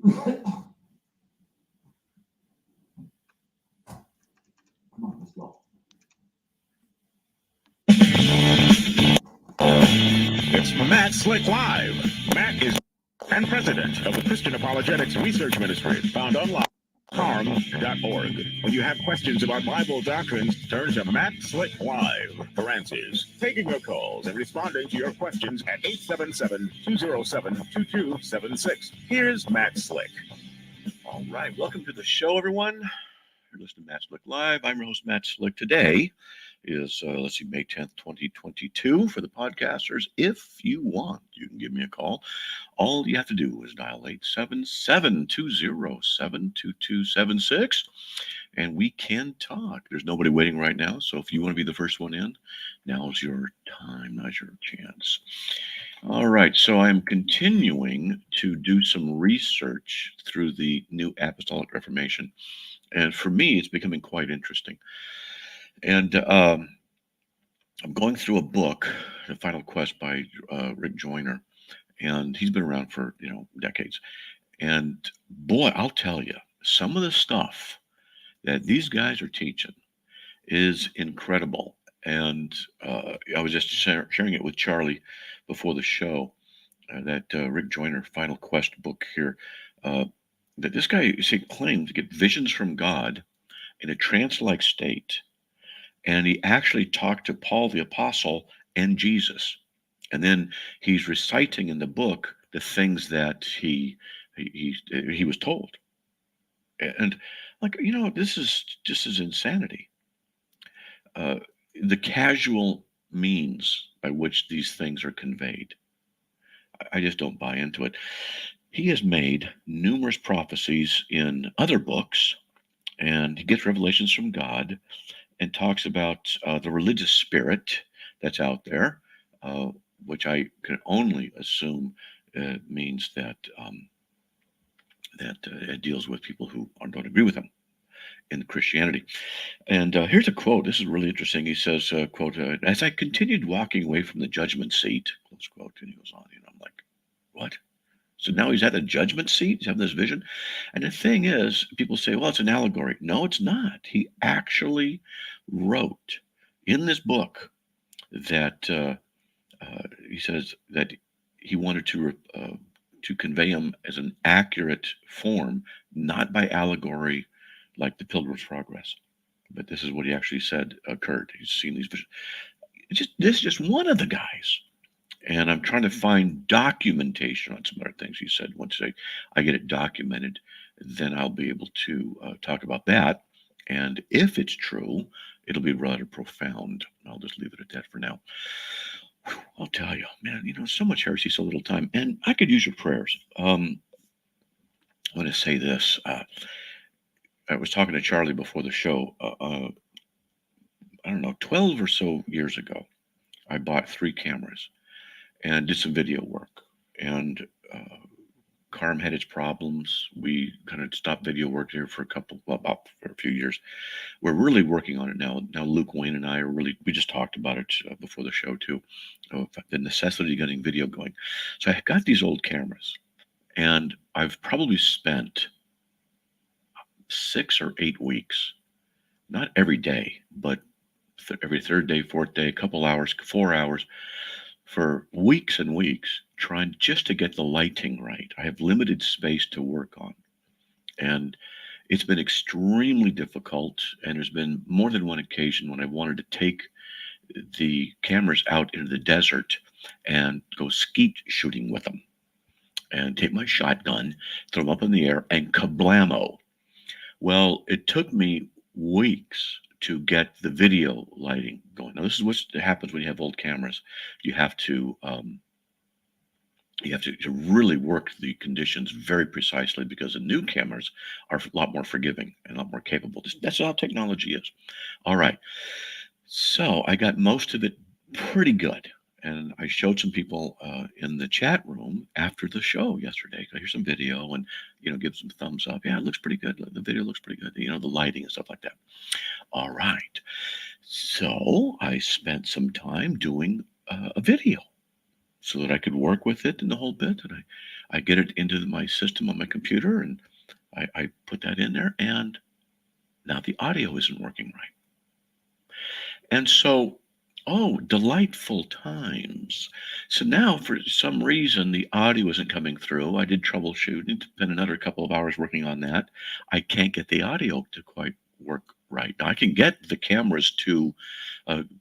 Come on, let's go. It's Matt Slick Live. Matt is and president of the Christian Apologetics Research Ministry, found online at CARM.org. When you have questions about Bible doctrines, turn to Matt Slick Live for answers. Taking your calls and responding to your questions at 877-207-2276. Here's Matt Slick. All right, welcome to the show, everyone. You're listening to Matt Slick Live. I'm your host, Matt Slick. Today is, May 10th, 2022. For the podcasters, if you want, you can give me a call. All you have to do is dial 877-207-2276, and we can talk. There's nobody waiting right now, so if you want to be the first one in, now's your time, now's your chance. All right, so I'm continuing to do some research through the New Apostolic Reformation. And for me, it's becoming quite interesting. And I'm going through a book, The Final Quest by Rick Joyner. And he's been around for, decades. And boy, I'll tell you, some of the stuff that these guys are teaching is incredible. And I was just sharing it with Charlie before the show, that Rick Joyner Final Quest book here, that this guy claimed to get visions from God in a trance-like state. And he actually talked to Paul the Apostle and Jesus. And then he's reciting in the book the things that he was told. And this is insanity. The casual means by which these things are conveyed, I just don't buy into it. He has made numerous prophecies in other books, and he gets revelations from God and talks about the religious spirit that's out there, which I can only assume means that it deals with people who don't agree with him in Christianity. And here's a quote. This is really interesting. He says, quote, as I continued walking away from the judgment seat, close quote, and he goes on, I'm like, what? So now he's at the judgment seat, he's having this vision. And the thing is, people say, well, it's an allegory. No, it's not. He actually wrote in this book that he says that he wanted to convey him as an accurate form, not by allegory like the Pilgrim's Progress. But this is what he actually said occurred. He's seen these visions. This is just one of the guys. And I'm trying to find documentation on some other things. He said, once I get it documented, then I'll be able to talk about that. And if it's true, it'll be rather profound. I'll just leave it at that for now. I'll tell you, man, so much heresy, so little time. And I could use your prayers. I want to say this. I was talking to Charlie before the show. I don't know, 12 or so years ago, I bought 3 cameras and did some video work. And CARM had its problems. We kind of stopped video work here for for a few years. We're really working on it now. Now Luke Wayne and I we just talked about it before the show too, the necessity of getting video going. So I got these old cameras, and I've probably spent 6 or 8 weeks, not every day, but every third day, fourth day, a couple hours, 4 hours, for weeks and weeks, trying just to get the lighting right. I have limited space to work on, and it's been extremely difficult. And there's been more than one occasion when I wanted to take the cameras out into the desert and go skeet shooting with them, and take my shotgun, throw them up in the air, and kablamo. Well, it took me weeks to get the video lighting going. Now, this is what happens when you have old cameras. You have to really work the conditions very precisely, because the new cameras are a lot more forgiving and a lot more capable. That's how technology is. All right. So I got most of it pretty good. And I showed some people in the chat room after the show yesterday. Here's some video, and give some thumbs up. Yeah, it looks pretty good. The video looks pretty good. The lighting and stuff like that. All right. So I spent some time doing a video so that I could work with it and the whole bit. And I get it into my system on my computer, and I put that in there, and now the audio isn't working right. And so, oh, delightful times. So now, for some reason, the audio isn't coming through. I did troubleshooting, spent another couple of hours working on that. I can't get the audio to quite work right. Now, I can get the cameras to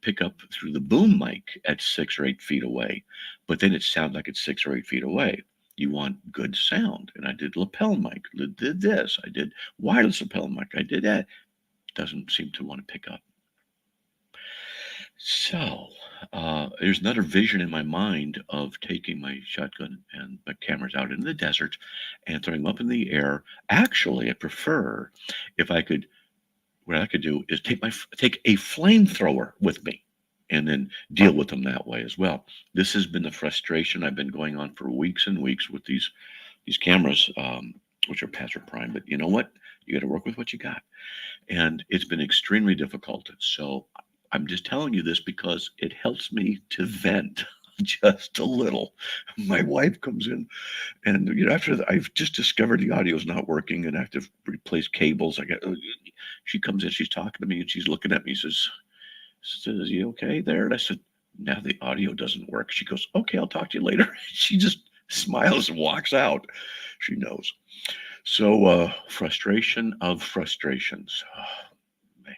pick up through the boom mic at 6 or 8 feet away, but then it sounds like it's 6 or 8 feet away. You want good sound. And I did lapel mic, did this, I did wireless lapel mic, I did that. Doesn't seem to want to pick up. So, there's another vision in my mind of taking my shotgun and my cameras out in the desert and throwing them up in the air. Actually, I prefer if I could. What I could do is take a flamethrower with me, and then deal with them that way as well. This has been the frustration I've been going on for weeks and weeks with these cameras, which are Pastor Prime. But you know what? You got to work with what you got, and it's been extremely difficult. So I'm just telling you this because it helps me to vent just a little. My wife comes in, and after I've just discovered the audio is not working, and I have to replace cables. She comes in, she's talking to me, and she's looking at me. Says, "You okay there?" And I said, "Now the audio doesn't work." She goes, "Okay, I'll talk to you later." She just smiles and walks out. She knows. So frustration of frustrations. Man,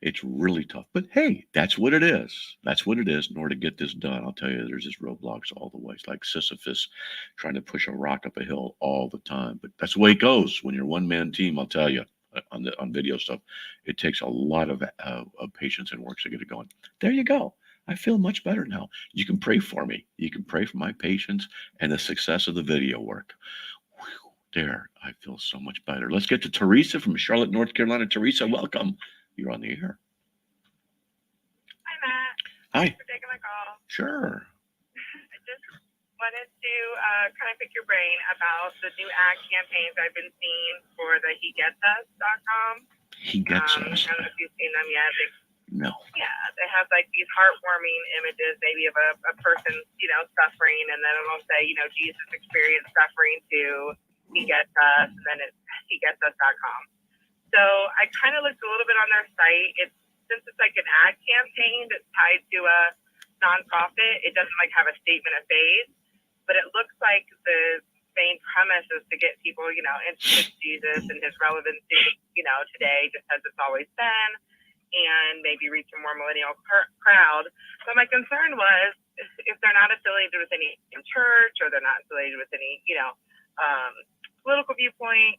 it's really tough. But hey, that's what it is. That's what it is. In order to get this done, I'll tell you, there's just roadblocks all the way. It's like Sisyphus trying to push a rock up a hill all the time. But that's the way it goes when you're a one-man team. I'll tell you, on video stuff, it takes a lot of patience and work to get it going. There you go. I feel much better now. You can pray for me. You can pray for my patience and the success of the video work. Whew, there, I feel so much better. Let's get to Teresa from Charlotte, North Carolina. Teresa, welcome. You're on the air. Hi, Matt. Hi. Thanks for taking my call. Sure. I just wanted to kind of pick your brain about the new ad campaigns I've been seeing for the HeGetsUs.com. He gets I us. don't know if you've seen them yet. No. Yeah, they have like these heartwarming images, maybe of a person, suffering, and then it'll say, Jesus experienced suffering too. He gets us, and then it's HeGetsUs.com. So I kind of looked a little bit on their site. Since it's like an ad campaign that's tied to a nonprofit, it doesn't like have a statement of faith, but it looks like the main premise is to get people, into Jesus and his relevancy, today, just as it's always been, and maybe reach a more millennial crowd. So my concern was if they're not affiliated with any church or they're not affiliated with any, political viewpoint,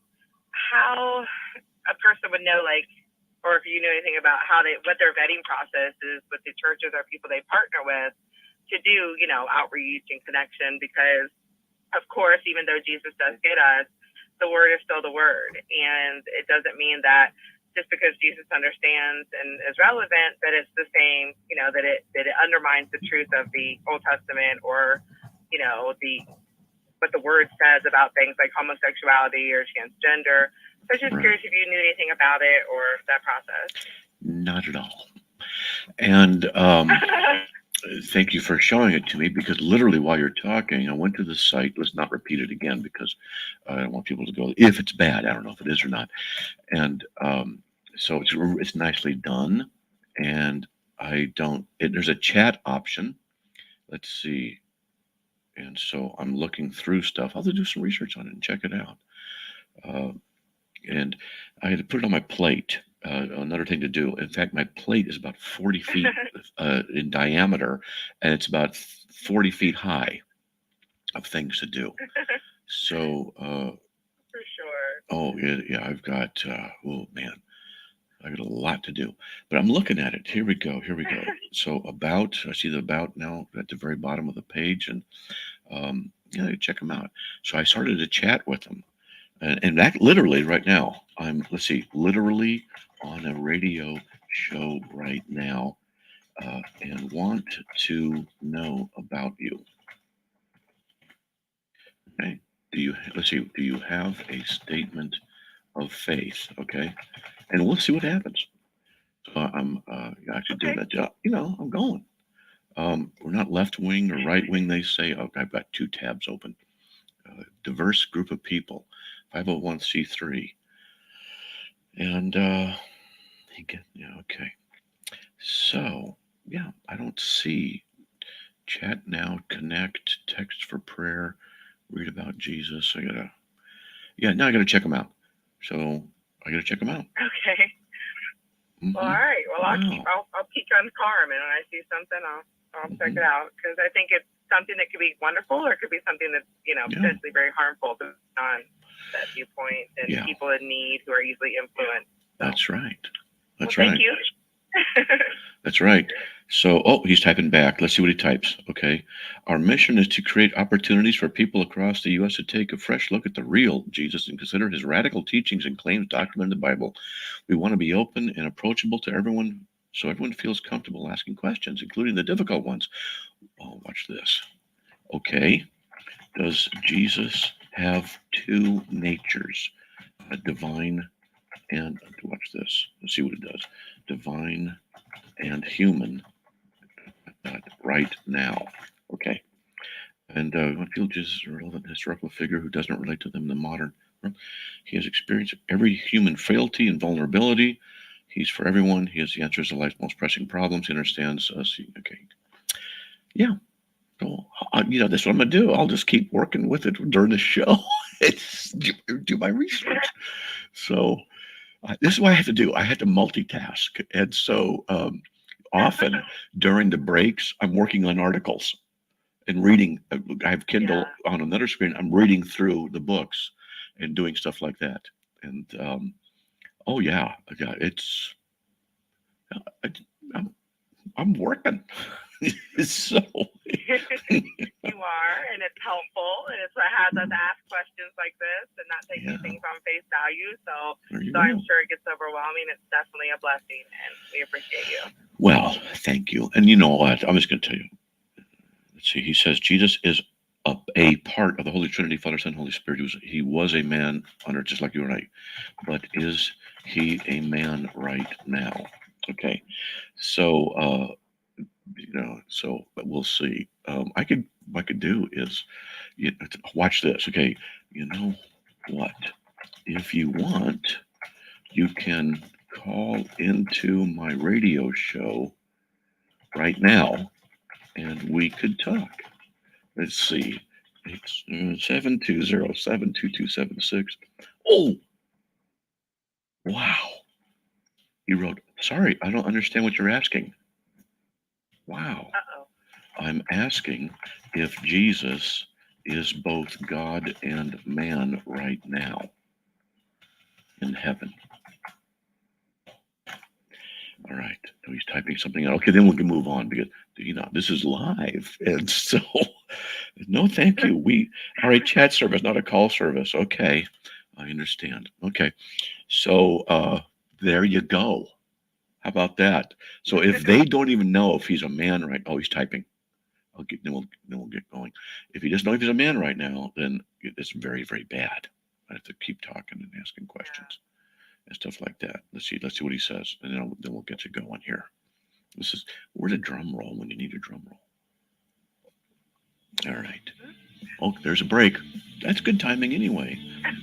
how a person would know, or if you knew anything about what their vetting process is with the churches or people they partner with to do, outreach and connection, because of course, even though Jesus does get us, the word is still the word. And it doesn't mean that just because Jesus understands and is relevant, that it's the same, that it undermines the truth of the Old Testament or, what the word says about things like homosexuality or transgender. So I was just curious if you knew anything about it or that process. Not at all. And thank you for showing it to me, because literally while you're talking, I went to the site. Let's not repeat it again, because I don't want people to go, if it's bad, I don't know if it is or not. And so it's nicely done. And there's a chat option. Let's see. And so I'm looking through stuff. I'll have to do some research on it and check it out. And I had to put it on my plate. Another thing to do. In fact, my plate is about 40 feet in diameter, and it's about 40 feet high of things to do. So, for sure. Oh yeah, I've got. Oh man, I got a lot to do. But I'm looking at it. Here we go. So I see the about now at the very bottom of the page, and check them out. So I started to chat with them. And that literally right now, literally on a radio show right now, and want to know about you. Okay. Do you have a statement of faith? Okay. And we'll see what happens. So I'm actually doing that job. I'm going. We're not left wing or right wing. They say, I've got 2 tabs open. diverse group of people, 501c3. And okay. So, yeah, I don't see chat now, connect, text for prayer, read about Jesus. Now I gotta check them out. So I gotta check them out. Okay. Mm-hmm. Well, all right. Well, Wow. I'll peek on CARM, and when I see something, I'll check it out, because I think it's something that could be wonderful, or it could be something that's potentially very harmful on that viewpoint and people in need who are easily influenced. So. That's right. That's well, right. Thank you. That's right. So, he's typing back. Let's see what he types. Okay. Our mission is to create opportunities for people across the U.S. to take a fresh look at the real Jesus and consider his radical teachings and claims documented in the Bible. We want to be open and approachable to everyone so everyone feels comfortable asking questions, including the difficult ones. Oh, watch this. Okay. Does Jesus have two natures? A divine and, watch this. Let's see what it does. Divine and human right now. Okay. And what feel Jesus is a relevant historical figure who doesn't relate to them in the modern world. He has experienced every human frailty and vulnerability. He's for everyone. He has the answers to life's most pressing problems. He understands us. Okay. Yeah. So, that's what I'm going to do. I'll just keep working with it during the show. Do my research. So this is what I have to do. I have to multitask. And so often during the breaks, I'm working on articles and reading. I have Kindle on another screen. I'm reading through the books and doing stuff like that. And it's I'm working. So you are, and it's helpful, and it's what has us ask questions like this and not taking things on face value. So I'm sure it gets overwhelming. It's definitely a blessing, and we appreciate you. Well, thank you. And you know what? I'm just going to tell you. Let's see. He says Jesus is a part of the Holy Trinity, Father, Son, Holy Spirit. He was a man on earth just like you and I. But is he a man right now? Okay. So, but we'll see. What I could do is, watch this. Okay. You know what? If you want, you can call into my radio show right now and we could talk. Let's see. It's 720-72276. Oh, wow. He wrote, sorry, I don't understand what you're asking. Wow. Uh-oh. I'm asking if Jesus is both God and man right now in heaven. All right. So he's typing something out. Okay, then we can move on because this is live. And so no, thank you. All right, chat service, not a call service. Okay. I understand. Okay. So there you go. How about that? So if they don't even know if he's a man right now, he's typing. Then we'll get going. If he doesn't know if he's a man right now, then it's very, very bad. I have to keep talking and asking questions and stuff like that. Let's see what he says, and then we'll get you going here. Where's a drum roll when you need a drum roll? All right. Oh, there's a break. That's good timing anyway.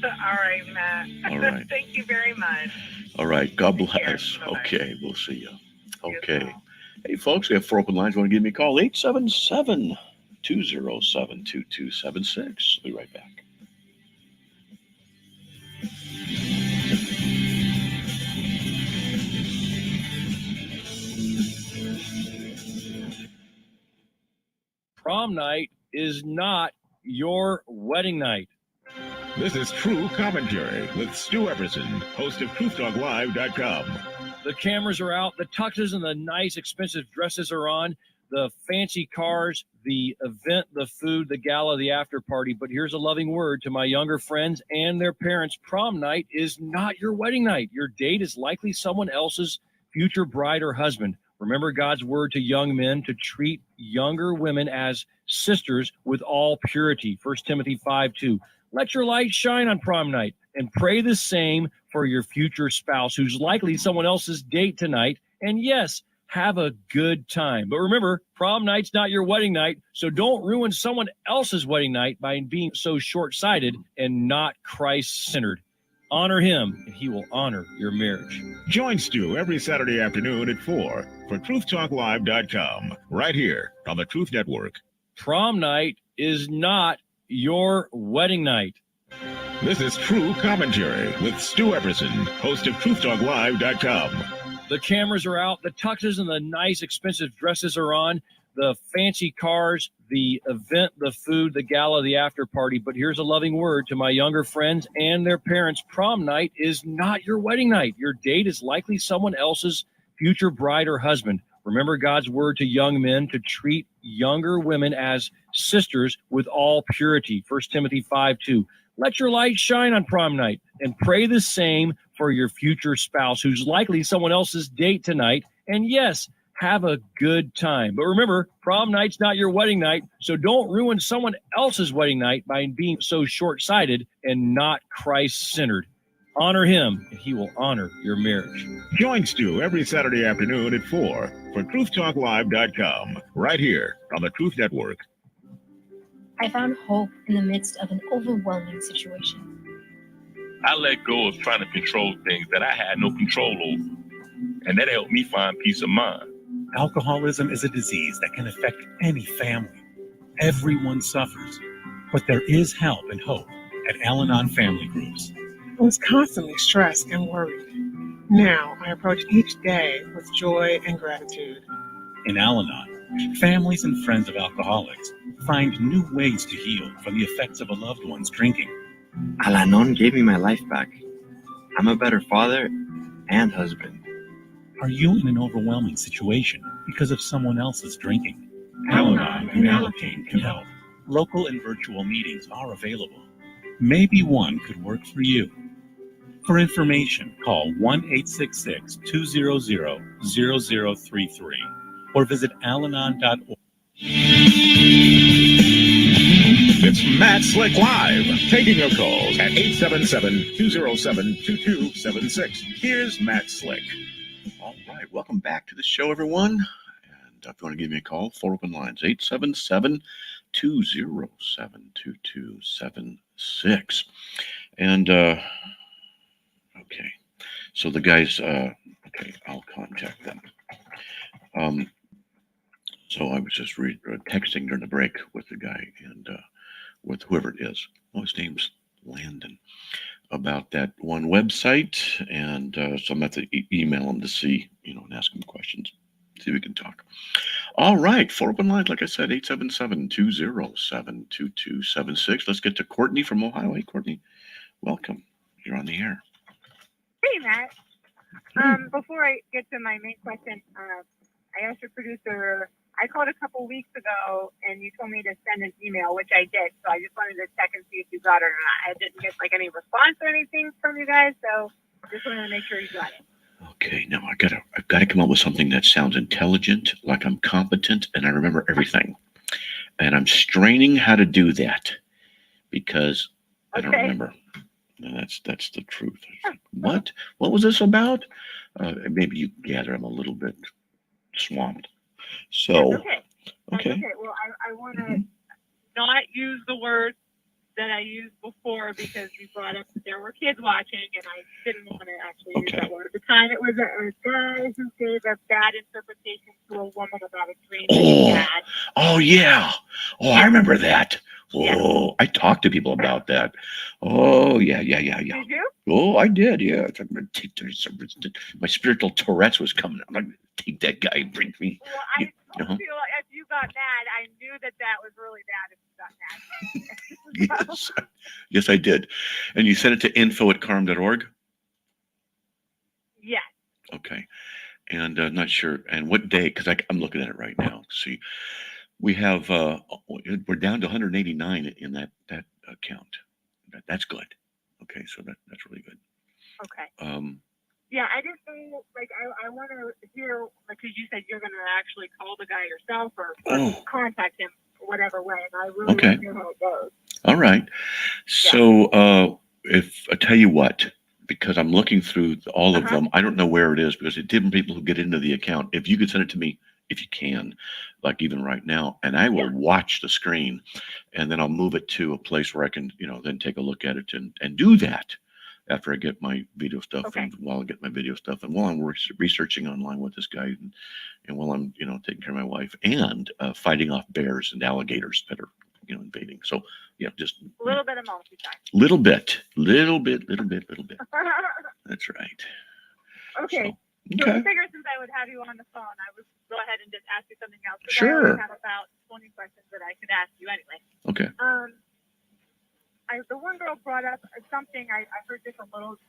All right, Matt. All right. Thank you very much. All right. God bless. Okay, we'll see you. Okay. Hey, folks, we have 4 open lines. Want to give me a call? 877-207-2276. We'll be right back. Prom night is not your wedding night. This is True Commentary with Stu Everson, host of TruthDogLive.com. The cameras are out. The tuxes and the nice, expensive dresses are on. The fancy cars, the event, the food, the gala, the after party. But here's a loving word to my younger friends and their parents. Prom night is not your wedding night. Your date is likely someone else's future bride or husband. Remember God's word to young men to treat younger women as sisters with all purity. 1 Timothy 5:2. Let your light shine on prom night and pray the same for your future spouse who's likely someone else's date tonight. And yes, have a good time. But remember, prom night's not your wedding night, so don't ruin someone else's wedding night by being so short-sighted and not Christ-centered. Honor him, and he will honor your marriage. Join Stu every Saturday afternoon at 4 for TruthTalkLive.com, right here on the Truth Network. Prom night is not your wedding night. This is True Commentary with Stu Everson, host of TruthTalkLive.com. The cameras are out, the tuxes and the nice expensive dresses are on, the fancy cars, the event, the food, the gala, the after party. But here's a loving word to my younger friends and their parents. Prom night is not your wedding night. Your date is likely someone else's future bride or husband. Remember God's word to young men to treat younger women as sisters with all purity. 1 Timothy 5:2. Let your light shine on prom night and pray the same for your future spouse who's likely someone else's date tonight. And yes, have a good time. But remember, prom night's not your wedding night, so don't ruin someone else's wedding night by being so short-sighted and not Christ-centered. Honor him, and he will honor your marriage. Join Stu every Saturday afternoon at 4 for TruthTalkLive.com, right here on the Truth Network. I found hope in the midst of an overwhelming situation. I let go of trying to control things that I had no control over, and that helped me find peace of mind. Alcoholism is a disease that can affect any family. Everyone suffers, but there is help and hope at Al-Anon Family Groups. I was constantly stressed and worried. Now I approach each day with joy and gratitude. In Al-Anon, families and friends of alcoholics find new ways to heal from the effects of a loved one's drinking. Al-Anon gave me my life back. I'm a better father and husband. Are you in an overwhelming situation because of someone else's drinking? Al-Anon and Allocaine can help. Local and virtual meetings are available. Maybe one could work for you. For information, call 1-866-200-0033 or visit alanon.org. It's Matt Slick Live, taking your calls at 877-207-2276. Here's Matt Slick. All right, welcome back to the show, everyone. And if you want to give me a call, 4 open lines, 877-207-2276. And, okay, so the guys, okay, I'll contact them. So I was just texting during the break with the guy and with whoever it is. Oh, his name's Landon. About that one website, and so I'm going to have to email him to see, and ask him questions, see if we can talk. All right, 4 open lines, like I said, 877-207-2276. Let's get to Courtney from Ohio. Hey, Courtney, welcome. You're on the air. Hey, Matt. Before I get to my main question, I asked your producer, I called a couple weeks ago and you told me to send an email, which I did. So I just wanted to check and see if you got it or not. I didn't get any response or anything from you guys, so just wanted to make sure you got it. Okay, now I've got to come up with something that sounds intelligent, like I'm competent, and I remember everything. And I'm straining how to do that because I don't remember. No, that's the truth. What was this about? Maybe you gather I'm a little bit swamped. So, okay. Well, I want to not use the words that I used before because you brought up that there were kids watching, and I didn't want to actually use that word. At the time, it was a guy who gave a bad interpretation to a woman about a dream that he had. Oh, yeah. Oh, I remember that. Oh, yeah. I talked to people about that. Oh, yeah. Did you? Oh, I did, yeah. My spiritual Tourette's was coming. I'm like, take that guy and bring me. Well, I told you if you got mad, I knew that was really bad if you got mad. Yes, I did. And you sent it to info@carm.org? Yes. Okay. And not sure. And what day? Because I'm looking at it right now. See, we have, we're down to 189 in that account. That's good. Okay, so that's really good. Okay. Yeah, I just know, I want to hear, because you said you're going to actually call the guy yourself or contact him whatever way, and I really want to hear how it goes. All right. So if I tell you what, because I'm looking through all of Uh-huh. them. I don't know where it is because it's different people who get into the account. If you could send it to me, if you can, like even right now, and I will watch the screen, and then I'll move it to a place where I can, then take a look at it and do that after I get my video stuff, Okay. and while I get my video stuff, and while I'm researching online with this guy, and while I'm, taking care of my wife and fighting off bears and alligators that are, invading. So just A little bit of multitasking. little bit. That's right. Okay. So, So I okay. figured since I would have you on the phone, I would go ahead and just ask you something else. 'Cause I Sure. already have about 20 questions that I could ask you anyway. Okay. The one girl brought up something I heard just a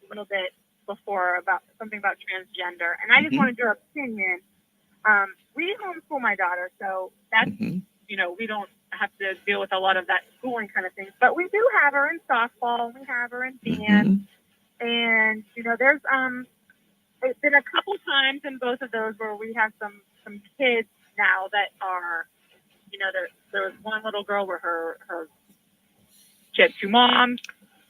little bit before about something about transgender, and I just Mhm. wanted your opinion. We homeschool my daughter, so that's Mhm. we don't have to deal with a lot of that schooling kind of things. But we do have her in softball, and we have her in band, and there's it's been a couple times in both of those where we have some kids now that are there was one little girl where her she had two moms.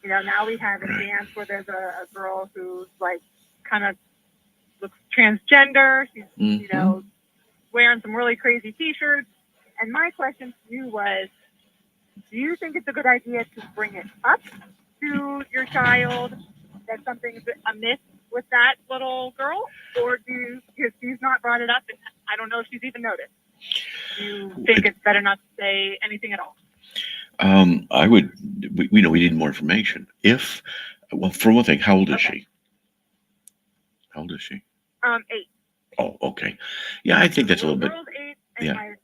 Now we have a dance where there's a girl who's like kind of looks transgender. She's wearing some really crazy T-shirts. And my question to you was, do you think it's a good idea to bring it up to your child that something's amiss with that little girl, or if she's not brought it up, and I don't know if she's even noticed, do you think it's better not to say anything at all? I would, we need more information. For one thing, how old is she? How old is she? 8. Oh, okay. Yeah, I think that's a little bit. Girl's 8, and Yeah.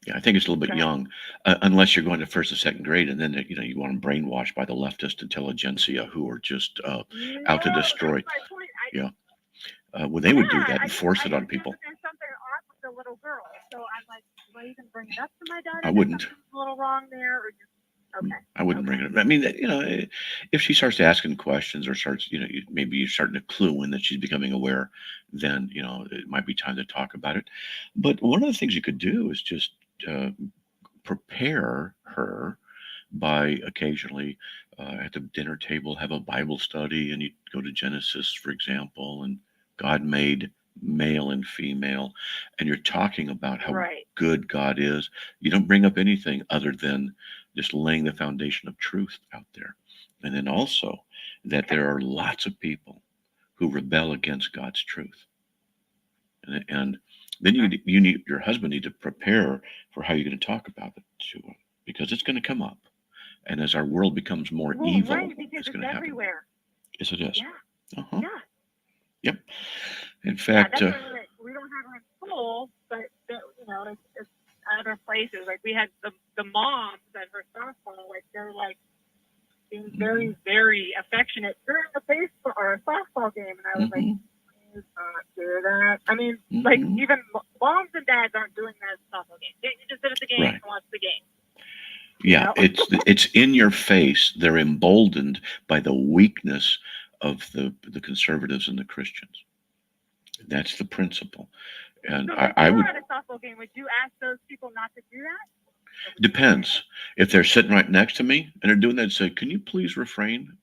Yeah, I think it's a little bit young, unless you're going to first and second grade, and then you want them brainwashed by the leftist intelligentsia who are just out to destroy. That's my point. When they would do that and force it on I people. there's something off with the little girl, so I'm like, do I even bring it up to my daughter? I wouldn't. Something's a little wrong there, or just okay. I wouldn't bring it up. I mean, if she starts asking questions or starts, maybe you're starting to clue in that she's becoming aware, then, it might be time to talk about it. But one of the things you could do is just prepare her by occasionally at the dinner table, have a Bible study, and you go to Genesis, for example, and God made male and female, and you're talking about how good God is. You don't bring up anything other than just laying the foundation of truth out there. And then also that there are lots of people who rebel against God's truth. And then your husband need to prepare for how you're going to talk about it to him, because it's going to come up. And as our world becomes more evil, it's going to happen. Everywhere. Yes, it is. Yeah. Uh-huh. Yeah. Yep. In fact, we don't have her in school, but it's other places. Like we had the moms at her softball, like they're like being very, very affectionate during the baseball or a softball game, and I was like, please not do that. I mean, like even moms and dads aren't doing that at the softball game. You just sit at the game and watch the game. Yeah, it's in your face. They're emboldened by the weakness of the conservatives and the Christians. That's the principle. And so I would. At a softball game, would you ask those people not to do that? Depends. If they're sitting right next to me and they're doing that, say, "Can you please refrain?"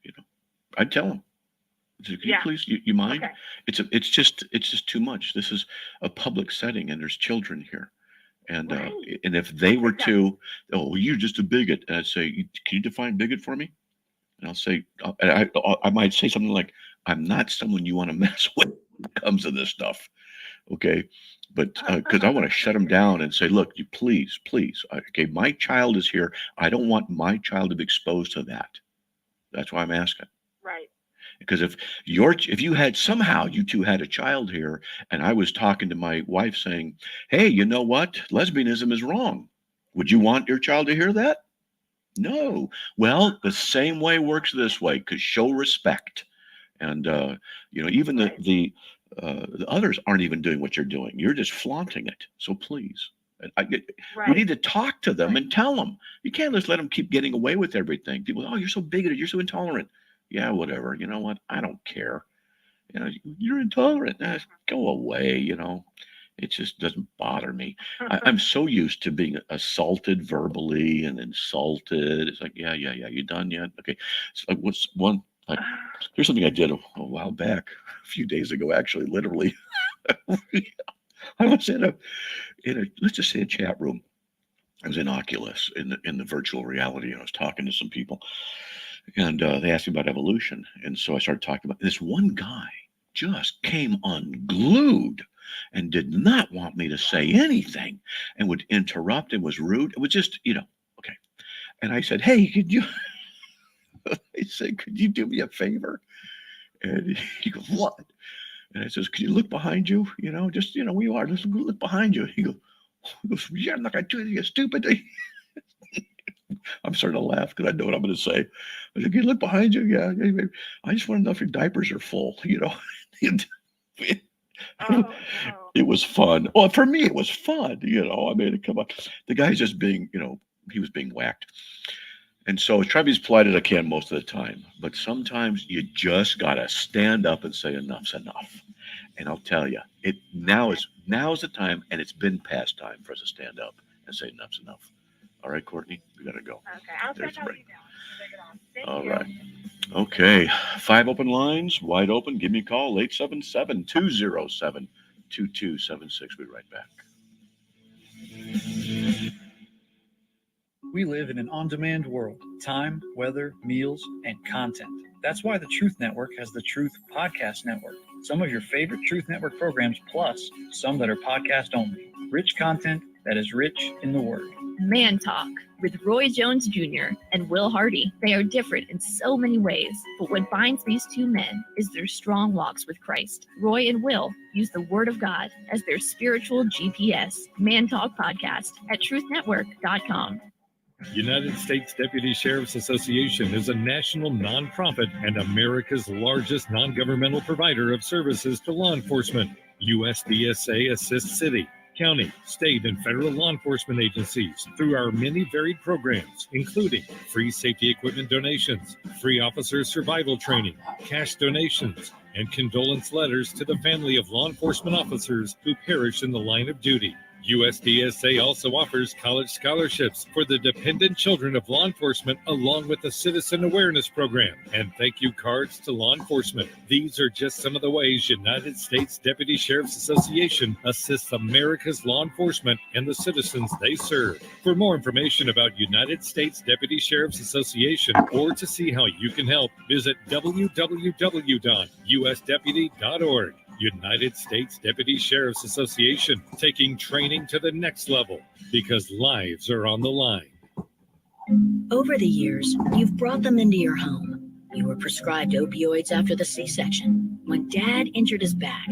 I'd tell them. Can you please? You mind? Okay. It's just too much. This is a public setting, and there's children here. And and if they were to, "Oh, you're just a bigot," and I'd say, "Can you define bigot for me?" And I'll say, I might say something like, "I'm not someone you want to mess with when it comes to this stuff." Okay. But because I want to shut them down and say, "Look, you please, okay, my child is here. I don't want my child to be exposed to that." That's why I'm asking. Right. Because if you had somehow you two had a child here, and I was talking to my wife saying, "Hey, you know what? Lesbianism is wrong." Would you want your child to hear that? No. Well, the same way works this way, because show respect. And even the others aren't even doing what you're doing. You're just flaunting it. So please, we need to talk to them and tell them. You can't just let them keep getting away with everything. People, "Oh, you're so bigoted. You're so intolerant." Yeah, whatever. You know what? I don't care. You're intolerant. Go away. It just doesn't bother me. I'm so used to being assaulted verbally and insulted. It's like, yeah. You done yet? Okay. So what's one Here's something I did a while back, a few days ago, actually, literally. I was in a let's just say a chat room. I was in Oculus in the virtual reality, and I was talking to some people, and they asked me about evolution, and so I started talking about this. One guy just came unglued and did not want me to say anything, and would interrupt and was rude. It was just, okay. And I said, "Hey, could you?" I said, "Could you do me a favor?" And he goes, "What?" And I says, "Can you look behind you? Just where you are. Just look behind you." He goes, "Yeah, I'm not gonna do it, you stupid." I'm starting to laugh because I know what I'm going to say. I said, "Can you look behind you?" "Yeah. I just want to know if your diapers are full." It was fun. Well, for me, it was fun. I mean, come on. The guy's just being, he was being whacked. And so I try to be as polite as I can most of the time. But sometimes you just got to stand up and say enough's enough. And I'll tell you, now's the time, and it's been past time for us to stand up and say enough's enough. All right, Courtney, we got to go. Okay, I'll There's send the out break. email. All right. Okay. 5 open lines, wide open. Give me a call, 877-207-2276. We'll be right back. We live in an on-demand world. Time, weather, meals, and content. That's why the Truth Network has the Truth Podcast Network. Some of your favorite Truth Network programs, plus some that are podcast only. Rich content that is rich in the Word. Man Talk with Roy Jones Jr. and Will Hardy. They are different in so many ways, but what binds these two men is their strong walks with Christ. Roy and Will use the Word of God as their spiritual GPS. Man Talk podcast at truthnetwork.com. United States Deputy Sheriff's Association is a national nonprofit and America's largest non-governmental provider of services to law enforcement. USDSA assists city, county, state, and federal law enforcement agencies through our many varied programs, including free safety equipment donations, free officer survival training, cash donations, and condolence letters to the family of law enforcement officers who perish in the line of duty. USDSA also offers college scholarships for the dependent children of law enforcement, along with the Citizen Awareness Program and thank you cards to law enforcement. These are just some of the ways United States Deputy Sheriff's Association assists America's law enforcement and the citizens they serve. For more information about United States Deputy Sheriff's Association or to see how you can help, visit www.usdeputy.org. United States Deputy Sheriff's Association, taking training to the next level because lives are on the line. Over the years, you've brought them into your home. You were prescribed opioids after the C-section, when Dad injured his back,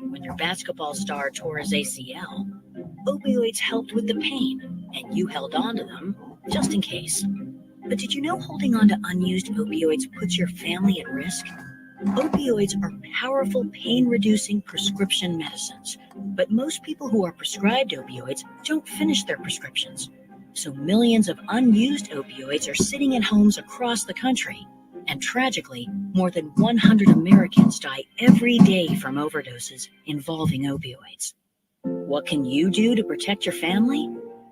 when your basketball star tore his ACL. Opioids helped with the pain, and you held on to them just in case. But did you know holding on to unused opioids puts your family at risk? Opioids are powerful pain-reducing prescription medicines, but most people who are prescribed opioids don't finish their prescriptions. So millions of unused opioids are sitting in homes across the country. And tragically, more than 100 Americans die every day from overdoses involving opioids. What can you do to protect your family?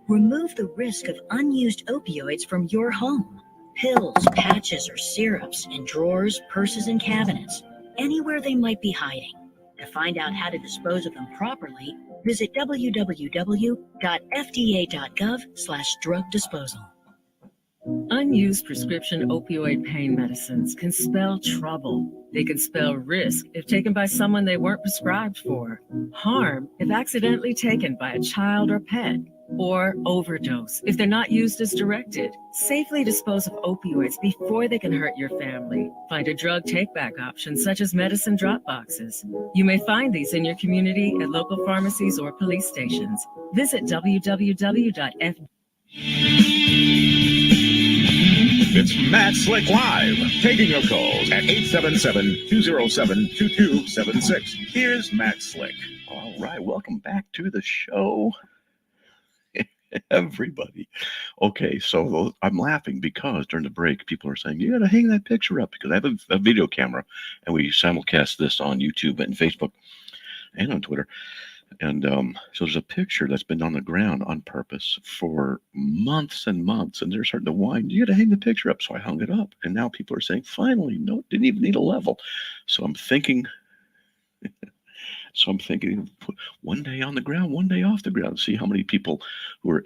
Remove the risk of unused opioids from your home. Pills, patches, or syrups in drawers, purses, and cabinets, anywhere they might be hiding. To find out how to dispose of them properly, visit www.fda.gov/drug disposal. Unused prescription opioid pain medicines can spell trouble. They can spell risk if taken by someone they weren't prescribed for, harm if accidentally taken by a child or pet, or overdose if they're not used as directed. Safely dispose of opioids before they can hurt your family. Find a drug take-back option such as medicine drop boxes. You may find these in your community at local pharmacies or police stations. Visit www.fda. It's Matt Slick Live, taking your calls at 877-207-2276. Here's Matt Slick. All right, welcome back to the show, everybody. Okay, so I'm laughing because during the break, people are saying, you got to hang that picture up because I have a video camera, and we simulcast this on YouTube and Facebook and on Twitter. And so there's a picture that's been on the ground on purpose for months and months, and they're starting to whine, you got to hang the picture up. So I hung it up, and now people are saying, finally, no, didn't even need a level. So I'm thinking, put one day on the ground, one day off the ground. See how many people who are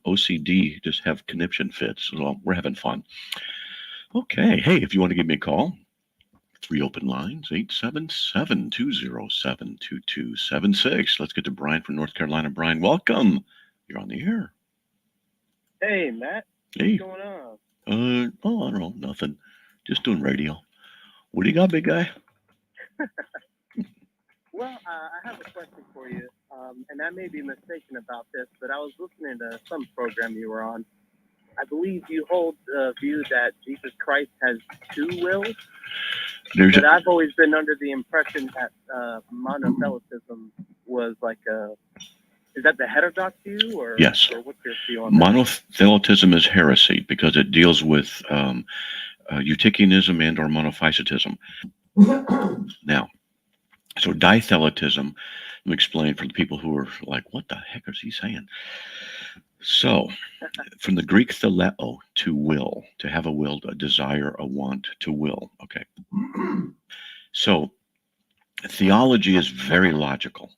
OCD just have conniption fits. So we're having fun. Okay, hey, if you want to give me a call, 3 open lines, 877-207-2276. Let's get to Brian from North Carolina. Brian, welcome. You're on the air. Hey, Matt. Hey. What's going on? I don't know, nothing. Just doing radio. What do you got, big guy? Well, I have a question for you, and I may be mistaken about this, but I was listening to some program you were on. I believe you hold the view that Jesus Christ has 2 wills, but I've always been under the impression that monothelitism was like is that the heterodox view, or, yes. Or what's your view on that? Monothelitism is heresy because it deals with Eutychianism and or monophysitism. Now, so dithelitism, let me explain for the people who are like, what the heck is he saying? So, from the Greek theleo, to will, to have a will, a desire, a want, to will. Okay. So, theology is very logical.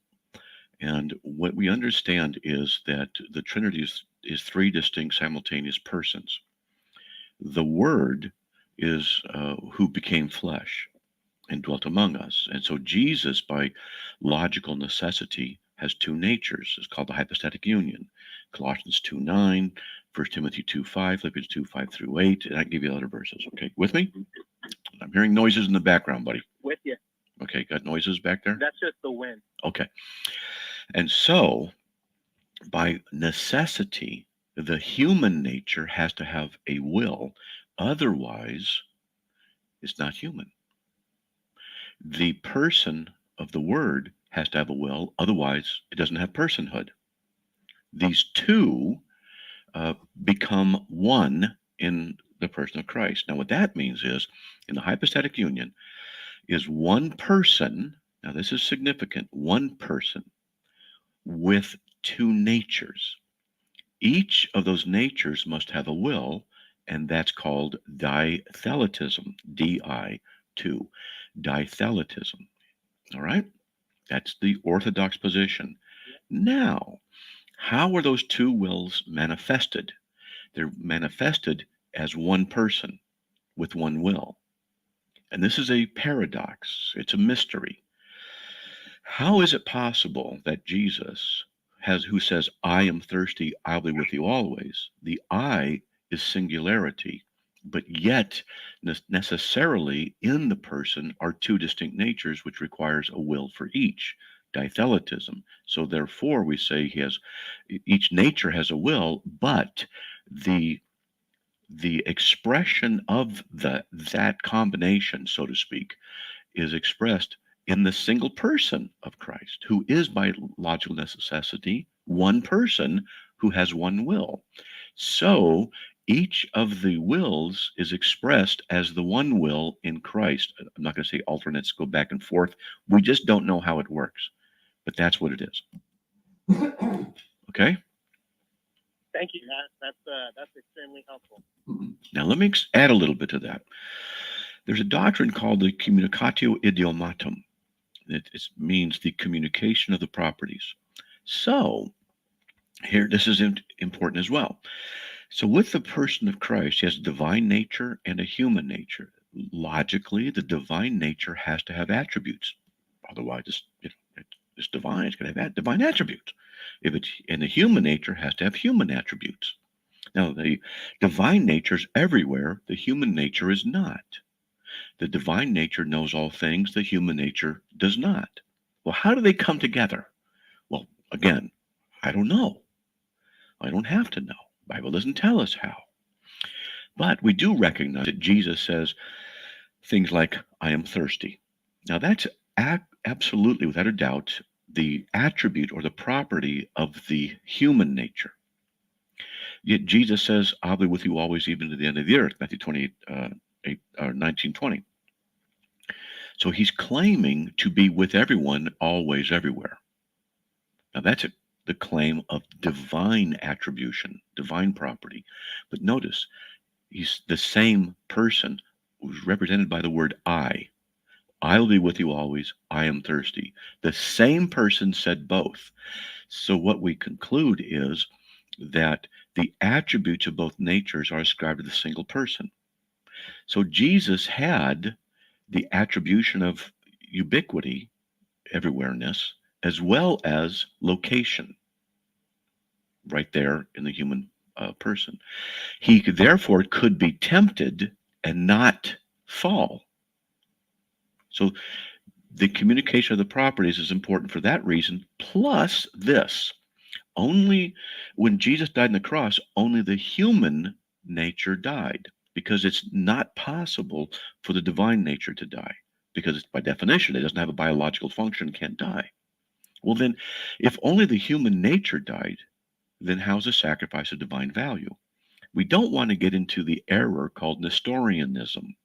And what we understand is that the Trinity is 3 distinct simultaneous persons. The Word is who became flesh and dwelt among us. And so Jesus, by logical necessity, has 2 natures. It's called the hypostatic union. Colossians 2:9, 1 Timothy 2:5, Philippians 2:5-8, and I can give you other verses. Okay, with me? I'm hearing noises in the background, buddy. With you. Okay, got noises back there? That's just the wind. Okay. And so, by necessity, the human nature has to have a will. Otherwise, it's not human. The person of the Word has to have a will. Otherwise, it doesn't have personhood. These 2 become one in the person of Christ. Now, what that means is, in the hypostatic union, is one person, now this is significant, one person with 2 natures. Each of those natures must have a will, and that's called dithelitism, D-I-2, dithelitism. All right? That's the orthodox position. Now, how are those 2 wills manifested? They're manifested as one person with one will. And this is a paradox. It's a mystery. How is it possible that Jesus who says, I am thirsty, I'll be with you always? The I is singularity, but yet necessarily in the person are 2 distinct natures, which requires a will for each. Dithelitism. So therefore we say each nature has a will, but the expression of that combination, so to speak, is expressed in the single person of Christ, who is by logical necessity one person who has one will. So each of the wills is expressed as the one will in Christ. I'm not going to say alternates go back and forth. We just don't know how it works, but that's what it is. Okay? Thank you. That's extremely helpful. Now let me add a little bit to that. There's a doctrine called the communicatio idiomatum. It means the communication of the properties. So here, this is important as well. So with the person of Christ, he has a divine nature and a human nature. Logically, the divine nature has to have attributes. Otherwise, it's divine. It's going to have divine attributes. And the human nature has to have human attributes. Now, the divine nature is everywhere. The human nature is not. The divine nature knows all things. The human nature does not. Well, how do they come together? Well, again, I don't know. I don't have to know. The Bible doesn't tell us how. But we do recognize that Jesus says things like, I am thirsty. Now, that's absolutely, without a doubt, the attribute or the property of the human nature. Yet Jesus says, I'll be with you always, even to the end of the earth, Matthew 19:20. So he's claiming to be with everyone, always, everywhere. Now that's the claim of divine attribution, divine property. But notice, he's the same person who's represented by the word I. I will be with you always. I am thirsty. The same person said both. So what we conclude is that the attributes of both natures are ascribed to the single person. So Jesus had the attribution of ubiquity, everywhereness, as well as location, right there in the human person. He therefore could be tempted and not fall. So the communication of the properties is important for that reason. Plus this, only when Jesus died on the cross, only the human nature died, because it's not possible for the divine nature to die, because by definition, it doesn't have a biological function, can't die. Well, then, if only the human nature died, then how's a sacrifice of divine value? We don't want to get into the error called Nestorianism.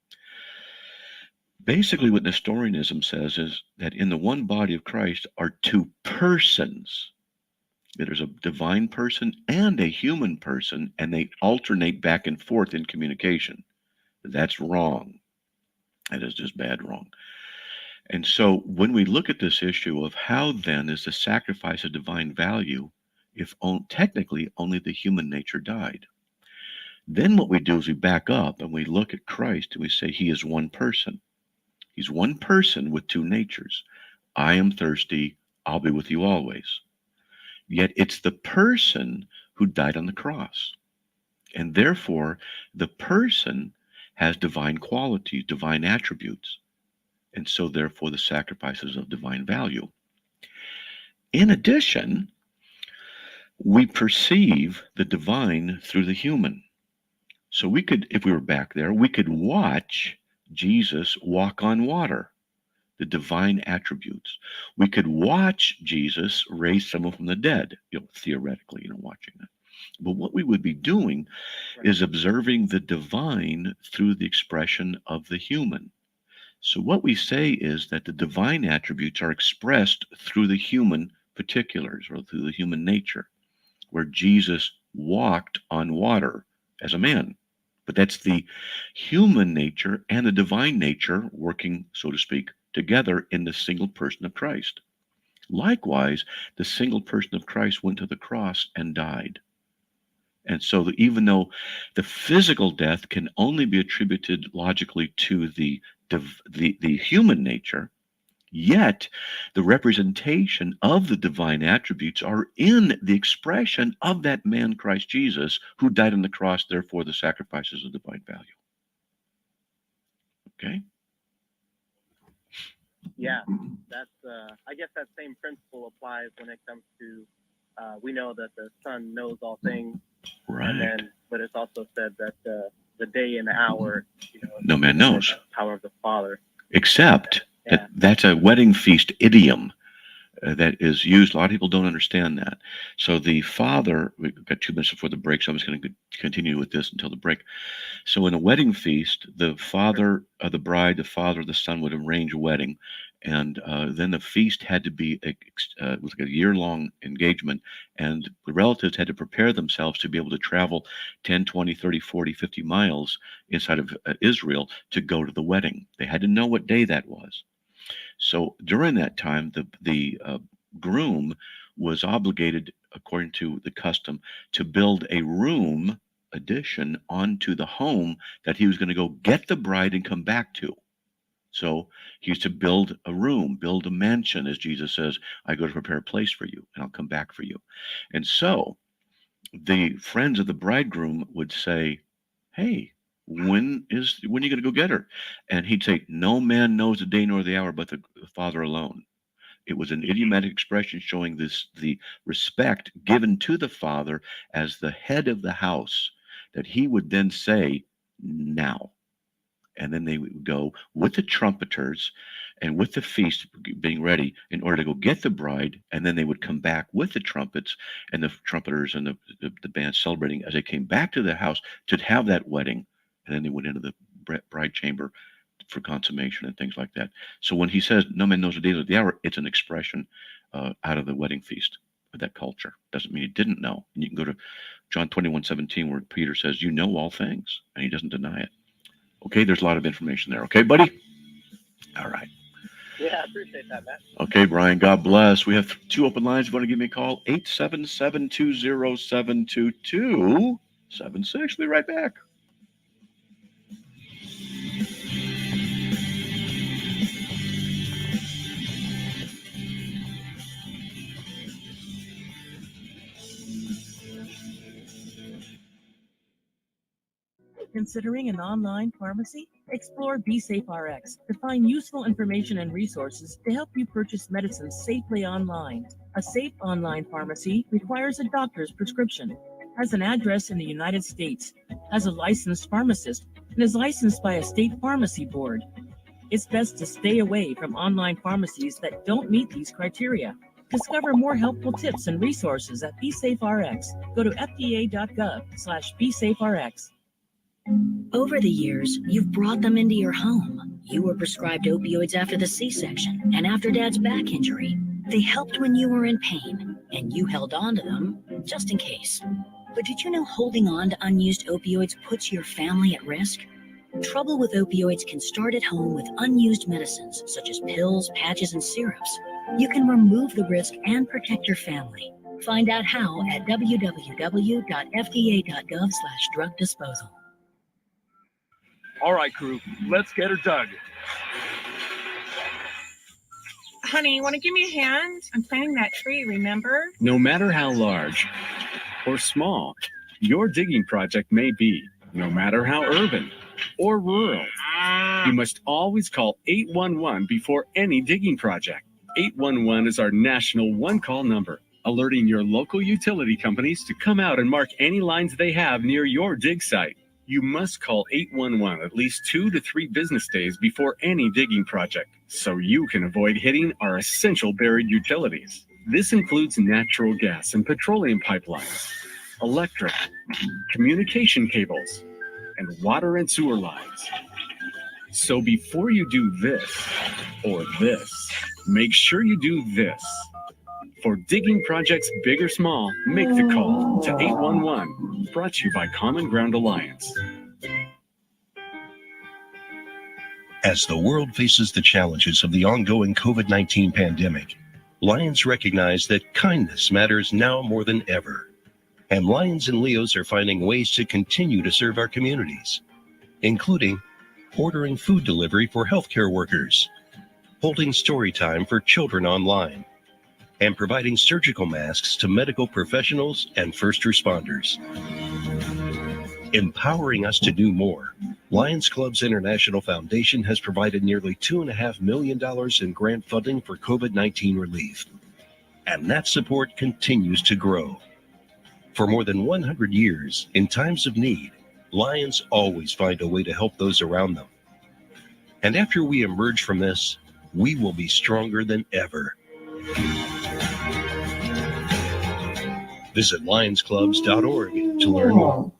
Basically, what Nestorianism says is that in the one body of Christ are two persons. There's a divine person and a human person, and they alternate back and forth in communication. That's wrong. That is just bad wrong. And so when we look at this issue of how then is the sacrifice of divine value if technically only the human nature died, then what we do is we back up and we look at Christ and we say he is one person. He's one person with two natures. I am thirsty. I'll be with you always. Yet it's the person who died on the cross. And therefore, the person has divine qualities, divine attributes. And so, therefore, the sacrifice is of divine value. In addition, we perceive the divine through the human. So we could, if we were back there, we could watch Jesus walk on water, the divine attributes. We could watch Jesus raise someone from the dead, theoretically, watching that. But what we would be doing is observing the divine through the expression of the human. So what we say is that the divine attributes are expressed through the human particulars or through the human nature, where Jesus walked on water as a man. But that's the human nature and the divine nature working, so to speak, together in the single person of Christ. Likewise, the single person of Christ went to the cross and died. And so even though the physical death can only be attributed logically to the human nature, yet the representation of the divine attributes are in the expression of that man, Christ Jesus, who died on the cross, therefore the sacrifices of divine value. Okay? Yeah, that's. I guess that same principle applies when it comes to. We know that the Son knows all things, right? But it's also said that the day and the hour, no man knows. The power of the Father. Except that's a wedding feast idiom that is used. A lot of people don't understand that. So the father, we've got 2 minutes before the break, so I'm just going to continue with this until the break. So in a wedding feast, the father of the bride, the father of the son would arrange a wedding. And then the feast had to be it was like a year-long engagement, and the relatives had to prepare themselves to be able to travel 10, 20, 30, 40, 50 miles inside of Israel to go to the wedding. They had to know what day that was. So during that time, the groom was obligated, according to the custom, to build a room addition onto the home that he was going to go get the bride and come back to. So he used to build a room, build a mansion, as Jesus says, I go to prepare a place for you, and I'll come back for you. And so the friends of the bridegroom would say, hey, when are you going to go get her? And he'd say, no man knows the day nor the hour but the Father alone. It was an idiomatic expression showing the respect given to the Father as the head of the house, that he would then say, now. And then they would go with the trumpeters and with the feast being ready in order to go get the bride. And then they would come back with the trumpets and the trumpeters and the band celebrating as they came back to the house to have that wedding. And then they went into the bride chamber for consummation and things like that. So when he says, no man knows the day or the hour, it's an expression out of the wedding feast. with that culture. Doesn't mean he didn't know. And you can go to John 21:17, where Peter says, you know all things, and he doesn't deny it. Okay, there's a lot of information there. Okay, buddy? All right. Yeah, I appreciate that, Matt. Okay, Brian, God bless. We have 2 open lines. If you want to give me a call, 877-207-2276. We'll be right back. Considering an online pharmacy? Explore BeSafeRx to find useful information and resources to help you purchase medicines safely online. A safe online pharmacy requires a doctor's prescription, has an address in the United States, has a licensed pharmacist, and is licensed by a state pharmacy board. It's best to stay away from online pharmacies that don't meet these criteria. Discover more helpful tips and resources at BeSafeRx. Go to fda.gov/BeSafeRx. Over the years, you've brought them into your home. You were prescribed opioids after the C-section and after Dad's back injury. They helped when you were in pain, and you held on to them just in case. But did you know holding on to unused opioids puts your family at risk? Trouble with opioids can start at home with unused medicines, such as pills, patches, and syrups. You can remove the risk and protect your family. Find out how at www.fda.gov/drug disposal. All right, crew, let's get her dug. Honey, you want to give me a hand? I'm planting that tree, remember? No matter how large or small your digging project may be, no matter how urban or rural, you must always call 811 before any digging project. 811 is our national one-call number, alerting your local utility companies to come out and mark any lines they have near your dig site. You must call 811 at least 2 to 3 business days before any digging project, so you can avoid hitting our essential buried utilities. This includes natural gas and petroleum pipelines, electric, communication cables, and water and sewer lines. So before you do this or this, make sure you do this. For digging projects big or small, make the call to 811. Brought to you by Common Ground Alliance. As the world faces the challenges of the ongoing COVID-19 pandemic, Lions recognize that kindness matters now more than ever. And Lions and Leos are finding ways to continue to serve our communities, including ordering food delivery for healthcare workers, holding story time for children online, and providing surgical masks to medical professionals and first responders. Empowering us to do more, Lions Clubs International Foundation has provided nearly $2.5 million in grant funding for COVID-19 relief. And that support continues to grow. For more than 100 years, in times of need, Lions always find a way to help those around them. And after we emerge from this, we will be stronger than ever. Visit lionsclubs.org to learn more.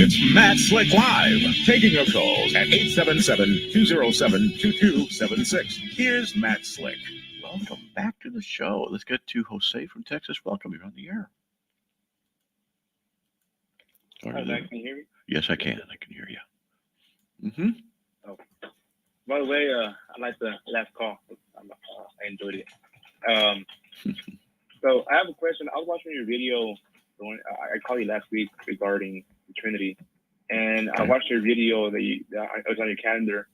It's Matt Slick Live, taking your calls at 877-207-2276. Here's Matt Slick. Welcome back to the show. Let's get to Jose from Texas. Welcome. You're on the air. Hi, Matt, can you hear me? Yes, I can. I can hear you. Oh. By the way, I like the last call. I enjoyed it. So I have a question. I was watching your video. I called you last week regarding the Trinity, and I watched your video that was on your calendar.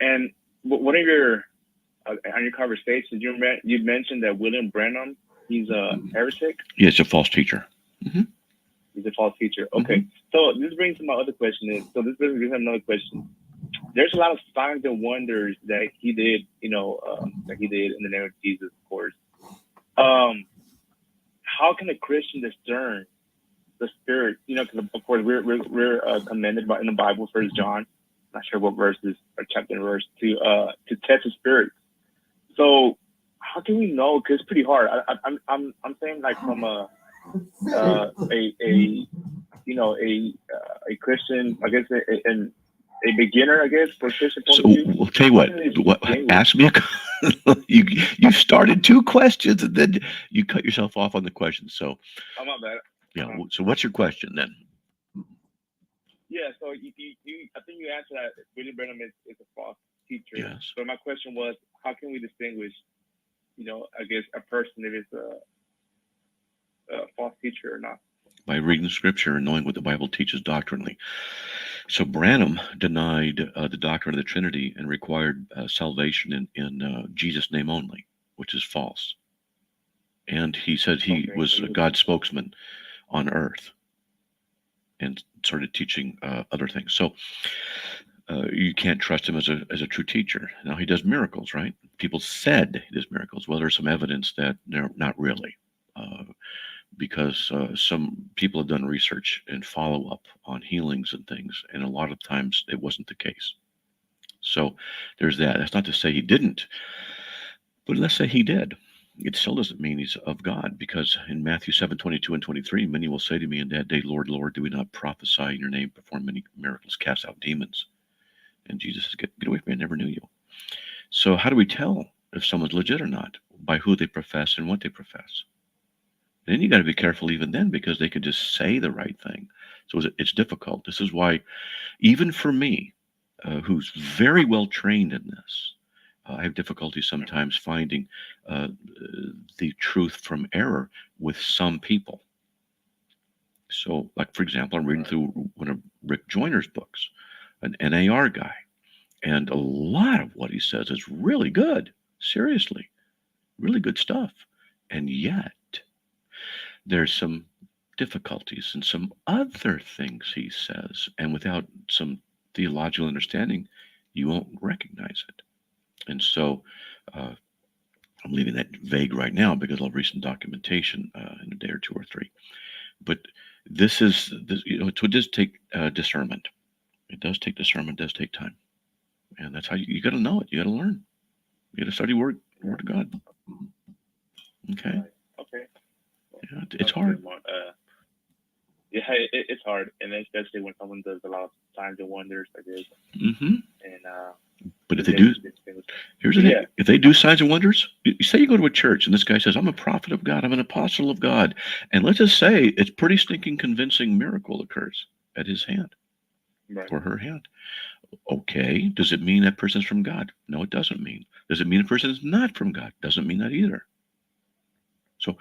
And one of your on your conversations, you mentioned that William Branham, he's a heretic. Yeah, it's a false teacher. He's a false teacher. Okay. So this brings to my other question. This brings me to another question. There's a lot of signs and wonders that he did, that he did in the name of Jesus, of course. How can a Christian discern the spirit? Because of course we're commanded in the Bible, 1 John, not sure what verses or chapter and verse, to test the spirit. So how can we know? Because it's pretty hard. I'm saying like from a Christian, I guess, a beginner, I guess, for Christian point of view. We'll tell you what. Ask me You started 2 questions and then you cut yourself off on the question. So I'm not bad. yeah. So what's your question then? Yeah, so you I think you answered that William Branham is a false teacher. Yes. So my question was, how can we distinguish, I guess a person if it's a false teacher or not? By reading Scripture and knowing what the Bible teaches doctrinally. So Branham denied the doctrine of the Trinity and required salvation in Jesus' name only, which is false. And he said he was God's spokesman on earth and started teaching other things. So you can't trust him as a true teacher. Now, he does miracles, right? People said he does miracles. Well, there's some evidence that they're not really. Because some people have done research and follow-up on healings and things, and a lot of times it wasn't the case. So there's that. That's not to say he didn't, but let's say he did. It still doesn't mean he's of God, because in Matthew 7:22 and 23, many will say to me in that day, Lord, Lord, do we not prophesy in your name, perform many miracles, cast out demons? And Jesus says, get away from me, I never knew you. So how do we tell if someone's legit or not? By who they profess and what they profess. Then you got to be careful even then, because they could just say the right thing. So it's difficult. This is why, even for me, who's very well trained in this, I have difficulty sometimes finding the truth from error with some people. So, like, for example, I'm reading through one of Rick Joyner's books, an NAR guy, and a lot of what he says is really good. Seriously, really good stuff. And yet, there's some difficulties and some other things he says, and without some theological understanding, you won't recognize it. And so I'm leaving that vague right now because I'll read some documentation in a day or 2 or 3. But this, it does take discernment. It does take discernment, it does take time. And that's how you got to know it. You got to learn. You got to study Word of God. Okay. Okay. Yeah, it's hard. It's hard, and especially when someone does a lot of signs and wonders like this. Mm-hmm. And but if they do, here's the thing: if they do signs and wonders, you say you go to a church and this guy says, "I'm a prophet of God, I'm an apostle of God," and let's just say it's pretty stinking convincing miracle occurs at his hand or her hand. Okay, does it mean that person's from God? No, it doesn't mean. Does it mean a person is not from God? Doesn't mean that either. So,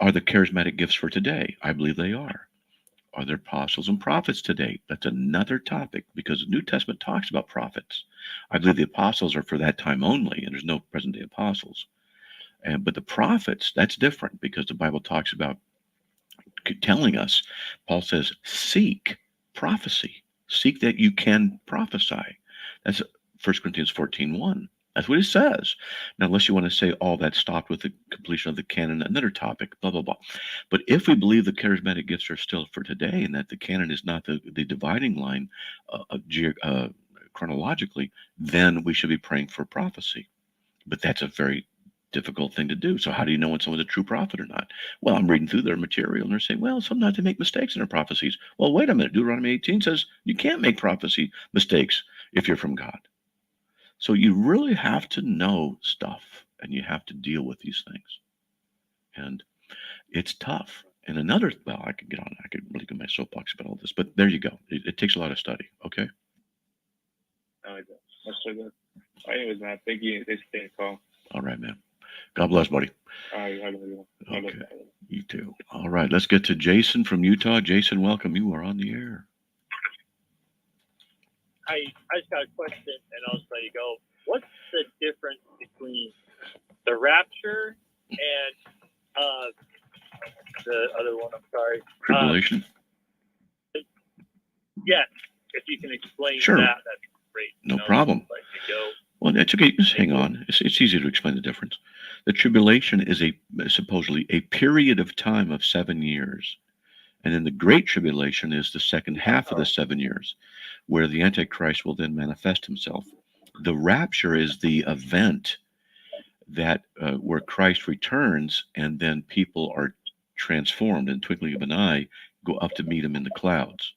are the charismatic gifts for today? I believe they are. Are there apostles and prophets today? That's another topic, because the New Testament talks about prophets. I believe the apostles are for that time only, and there's no present-day apostles. But the prophets, that's different, because the Bible talks about telling us, Paul says, seek prophecy. Seek that you can prophesy. That's 1 Corinthians 14:1. That's what it says. Now, unless you want to say all that stopped with the completion of the canon, another topic, blah, blah, blah. But if we believe the charismatic gifts are still for today, and that the canon is not the dividing line chronologically, then we should be praying for prophecy. But that's a very difficult thing to do. So how do you know when someone's a true prophet or not? Well, I'm reading through their material, and they're saying, well, sometimes they make mistakes in their prophecies. Well, wait a minute. Deuteronomy 18 says you can't make prophecy mistakes if you're from God. So you really have to know stuff, and you have to deal with these things. And it's tough. And I could really go my soapbox about all this, but there you go. It takes a lot of study. Okay. No, it does. That's so good. Anyways, man, thank you. Thanks for taking the call. All right, man. God bless, buddy. All right, have a good one. Okay. You too. All right. Let's get to Jason from Utah. Jason, welcome. You are on the air. I just got a question, and I'll just let you go. What's the difference between the rapture and the other one? I'm sorry. Tribulation? Yes, if you can explain Sure. that, that's great. No problem. Like to go. Well, that's okay. Just hang on. It's easy to explain the difference. The tribulation is supposedly a period of time of 7 years. And then the Great Tribulation is the second half of the 7 years, where the Antichrist will then manifest himself. The rapture is the event that where Christ returns, and then people are transformed in the twinkling of an eye, go up to meet him in the clouds.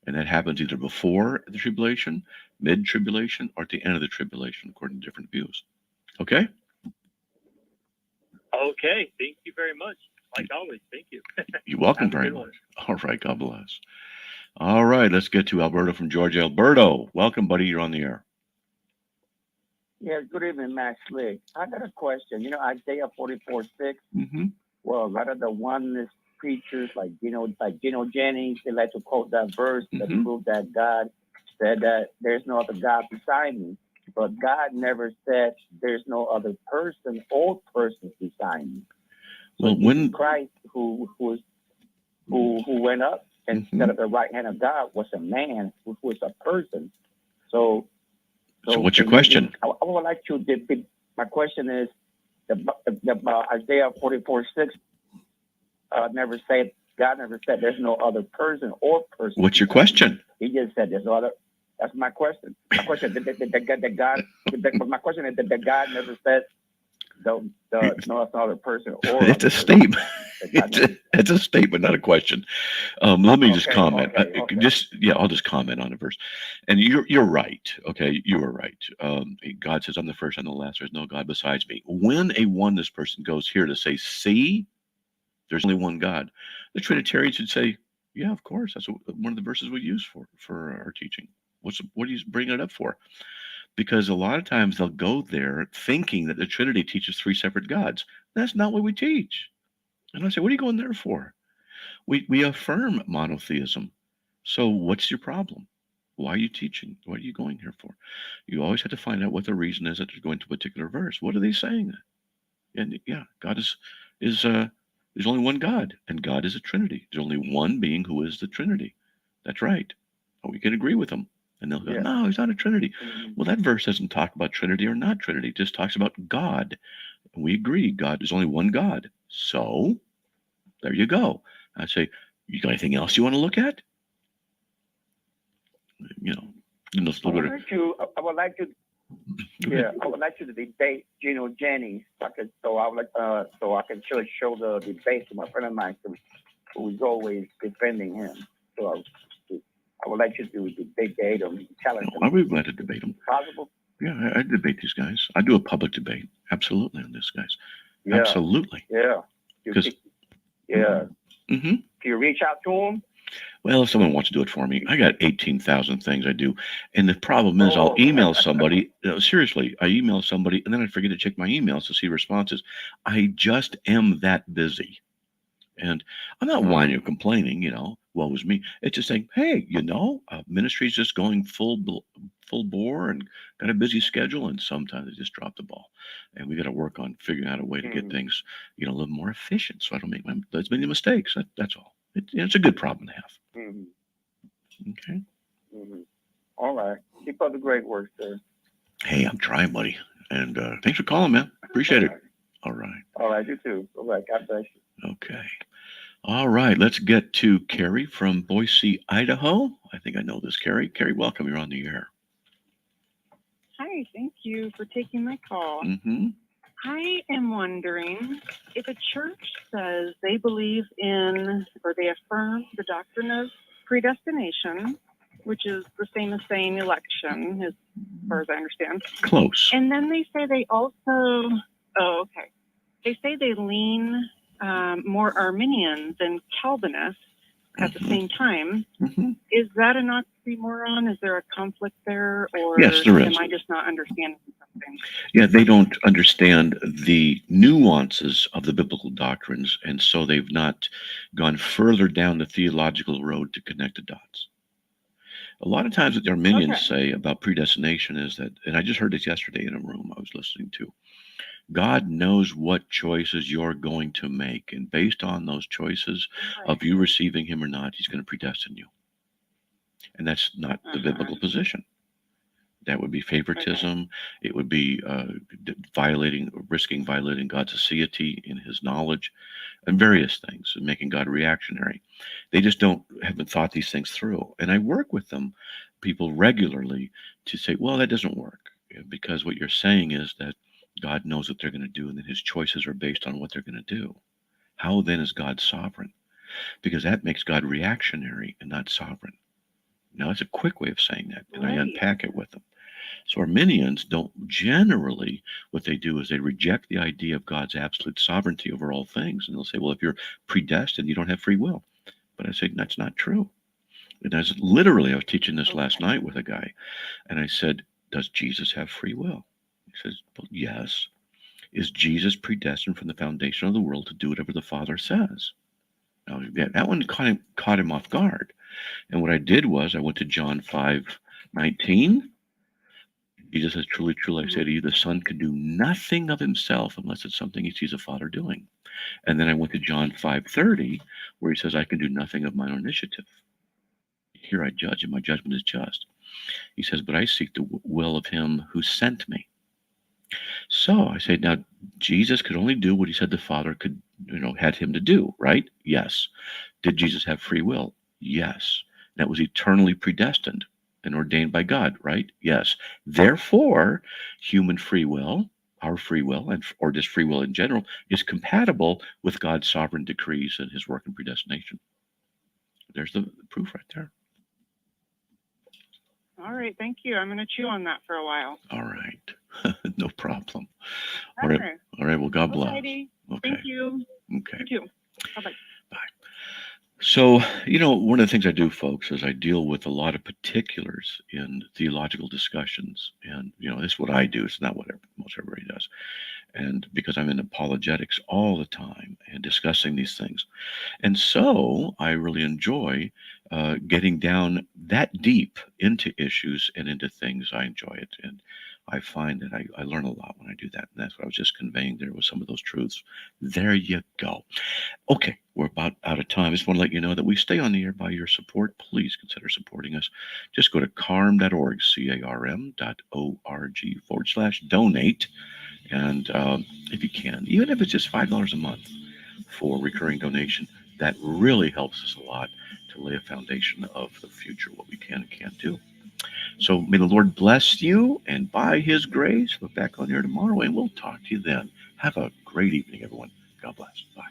And that happens either before the tribulation, mid-tribulation, or at the end of the tribulation, according to different views. Okay? Okay. Thank you very much. Like always, thank you. You're welcome Have a very good much. All right, God bless. All right, let's get to Alberto from Georgia. Alberto, welcome, buddy. You're on the air. Yeah, good evening, Max Slick. I got a question. You know, Isaiah 44:6. Mm-hmm. Well, a lot of the oneness preachers, like Gino Jennings, they like to quote that verse to prove that God said that there's no other God beside me. But God never said there's no other person or persons beside me. Well, Jesus when Christ, who went up and sat at the right hand of God, was a man who was a person. So what's your question? I would like to. My question is, the Isaiah 44:6 never said. God never said there's no other person or person. What's your question? He just said there's no other. That's my question. My question is my question is that God never said no other person or It's a statement. It's a statement, not a question. Let me just comment. I'll just comment on a verse. And you're right. Okay, you are right. God says, "I'm the first and the last. There's no God besides me." When a oneness person goes here to say, "See, there's only one God," the Trinitarian should say, "Yeah, of course. That's one of the verses we use for our teaching." What are you bringing it up for? Because a lot of times they'll go there thinking that the Trinity teaches three separate gods. That's not what we teach. And I say, what are you going there for? We affirm monotheism. So what's your problem? Why are you teaching? What are you going here for? You always have to find out what the reason is that they're going to a particular verse. What are they saying? And yeah, God is there's only one God, and God is a Trinity. There's only one being who is the Trinity. That's right. We can agree with them. And they'll go, no, he's not a Trinity. Well, that verse doesn't talk about Trinity or not Trinity. It just talks about God. And we agree, God, there's only one God. So, there you go. I say, you got anything else you want to look at? I would like to debate Gino Jennings. I can show the debate to my friend of mine who's always defending him. So I would like you to debate him, challenge him. I'll be glad to debate him. Possible? Yeah, I debate these guys. I do a public debate. Absolutely on this, guys. Yeah. Absolutely. Yeah. Because Can you reach out to him? Well, if someone wants to do it for me, I got 18,000 things I do. And the problem is I'll email somebody. Seriously, I email somebody and then I forget to check my emails to see responses. I just am that busy. And I'm not whining or complaining, woe is me. It's just saying, hey, ministry's just going full bore and got a busy schedule. And sometimes they just drop the ball. And we got to work on figuring out a way to get things, a little more efficient so I don't make as many mistakes. That's all. It's a good problem to have. Okay. All right. Keep up the great work, sir. Hey, I'm trying, buddy. And thanks for calling, man. Appreciate it. All right. All right, you too. All right. God bless you. Okay. All right. Let's get to Carrie from Boise, Idaho. I think I know this, Carrie. Carrie, welcome. You're on the air. Hi. Thank you for taking my call. Mm-hmm. I am wondering if a church says they believe in or they affirm the doctrine of predestination, which is the same as saying election, as far as I understand. Close. And then they say they also, they say they lean more Arminian than Calvinist at the same time. Is that an oxymoron? Is there a conflict there? Or Yes, there is. am I just not understanding something? Yeah, they don't understand the nuances of the biblical doctrines, and so they've not gone further down the theological road to connect the dots. A lot of times what the Arminians say about predestination is that, and I just heard this yesterday in a room I was listening to, God knows what choices you're going to make, and based on those choices of you receiving him or not, he's going to predestine you. And that's not the biblical position. That would be favoritism. It would be risking violating God's aseity in his knowledge, and various things, and making God reactionary. They just haven't thought these things through. And I work with people regularly to say, well, that doesn't work, because what you're saying is that God knows what they're going to do, and then his choices are based on what they're going to do. How then is God sovereign? Because that makes God reactionary and not sovereign. Now, that's a quick way of saying that, and I unpack it with them. So Arminians don't generally, what they do is they reject the idea of God's absolute sovereignty over all things. And they'll say, well, if you're predestined, you don't have free will. But I say, that's not true. And I was teaching this last night with a guy, and I said, does Jesus have free will? He says, well, yes. Is Jesus predestined from the foundation of the world to do whatever the Father says? Now, that one caught him off guard. And what I did was I went to John 5:19. Jesus says, truly, truly, I say to you, the Son can do nothing of himself unless it's something he sees the Father doing. And then I went to John 5:30, where he says, I can do nothing of my own initiative. Here I judge, and my judgment is just. He says, but I seek the will of him who sent me. So I say, now, Jesus could only do what he said the Father could, had him to do, right? Yes. Did Jesus have free will? Yes. That was eternally predestined and ordained by God, right? Yes. Therefore, human free will, our free will, or just free will in general, is compatible with God's sovereign decrees and his work in predestination. There's the proof right there. All right, thank you. I'm going to chew on that for a while. All right. No problem. All right. All right. Well, God bless. Alrighty. Okay. Thank you. Okay. You too. Bye-bye. So, one of the things I do, folks, is I deal with a lot of particulars in theological discussions. And, this is what I do. It's not what most everybody does. And because I'm in apologetics all the time and discussing these things. And so I really enjoy getting down that deep into issues and into things. I enjoy it. And I find that I learn a lot when I do that. And that's what I was just conveying there with some of those truths. There you go. Okay, we're about out of time. I just want to let you know that we stay on the air by your support. Please consider supporting us. Just go to carm.org, CARM.org/donate. And if you can, even if it's just $5 a month for recurring donation, that really helps us a lot to lay a foundation of the future, what we can and can't do. So may the Lord bless you, and by his grace, we're back on here tomorrow, and we'll talk to you then. Have a great evening, everyone. God bless. Bye.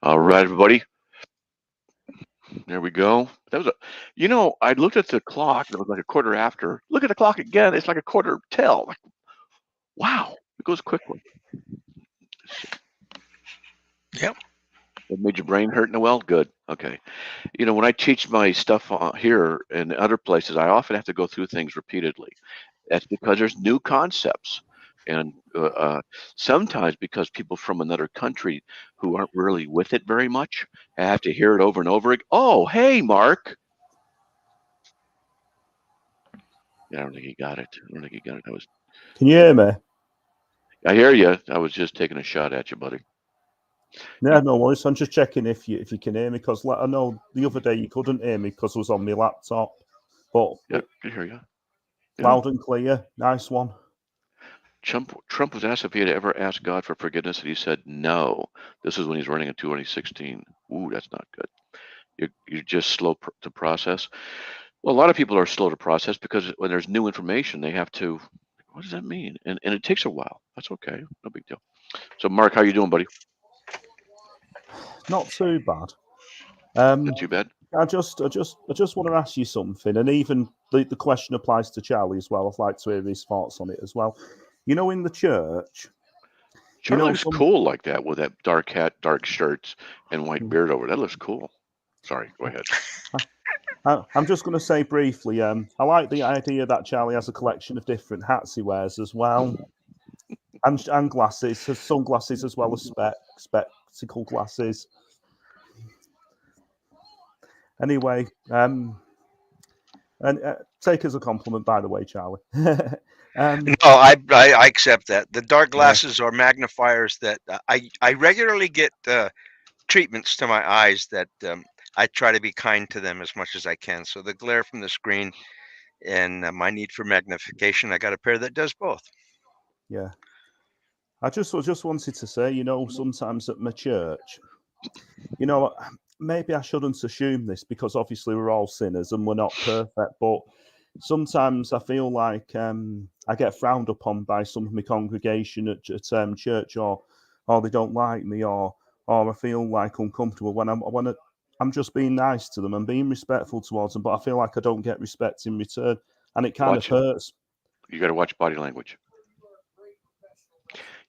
All right, everybody. There we go. That was I looked at the clock, and it was like a quarter after. Look at the clock again. It's like a quarter till. Like, wow, it goes quickly. Yep. It made your brain hurt, Noel? Good. Okay. When I teach my stuff here and other places, I often have to go through things repeatedly. That's because there's new concepts. And sometimes because people from another country who aren't really with it very much have to hear it over and over again. Oh, hey, Mark. Yeah, I don't think he got it. Can you hear me? I hear you. I was just taking a shot at you, buddy. Yeah, no worries. I'm just checking if you can hear me, because I know the other day you couldn't hear me because it was on my laptop. But yeah, I can hear you. Loud and clear. Nice one. Trump was asked if he had ever asked God for forgiveness, and he said no. This is when he's running in 2016. Ooh, that's not good. You're just slow to process. Well, a lot of people are slow to process because when there's new information, they have to. What does that mean? And it takes a while. That's okay. No big deal. So, Mark, how you doing, buddy? Not too bad. Not too bad. I just want to ask you something, and even the question applies to Charlie as well. I'd like to hear his thoughts on it as well. In the church, Charlie looks cool like that with that dark hat, dark shirts, and white beard over. That looks cool. Sorry, go ahead. I'm just going to say briefly, I like the idea that Charlie has a collection of different hats he wears as well, and glasses, sunglasses as well as spectacle glasses. Anyway, and take as a compliment, by the way, Charlie. No, I accept that. The dark glasses are magnifiers that I regularly get treatments to my eyes that I try to be kind to them as much as I can. So the glare from the screen and my need for magnification, I got a pair that does both. Yeah. I just wanted to say, you know, sometimes at my church, you know, maybe I shouldn't assume this because obviously we're all sinners and we're not perfect, but sometimes I feel like I get frowned upon by some of my congregation at church, or they don't like me, or I feel like uncomfortable when I'm just being nice to them and being respectful towards them, but I feel like I don't get respect in return, and it kind of hurts. You got to watch body language.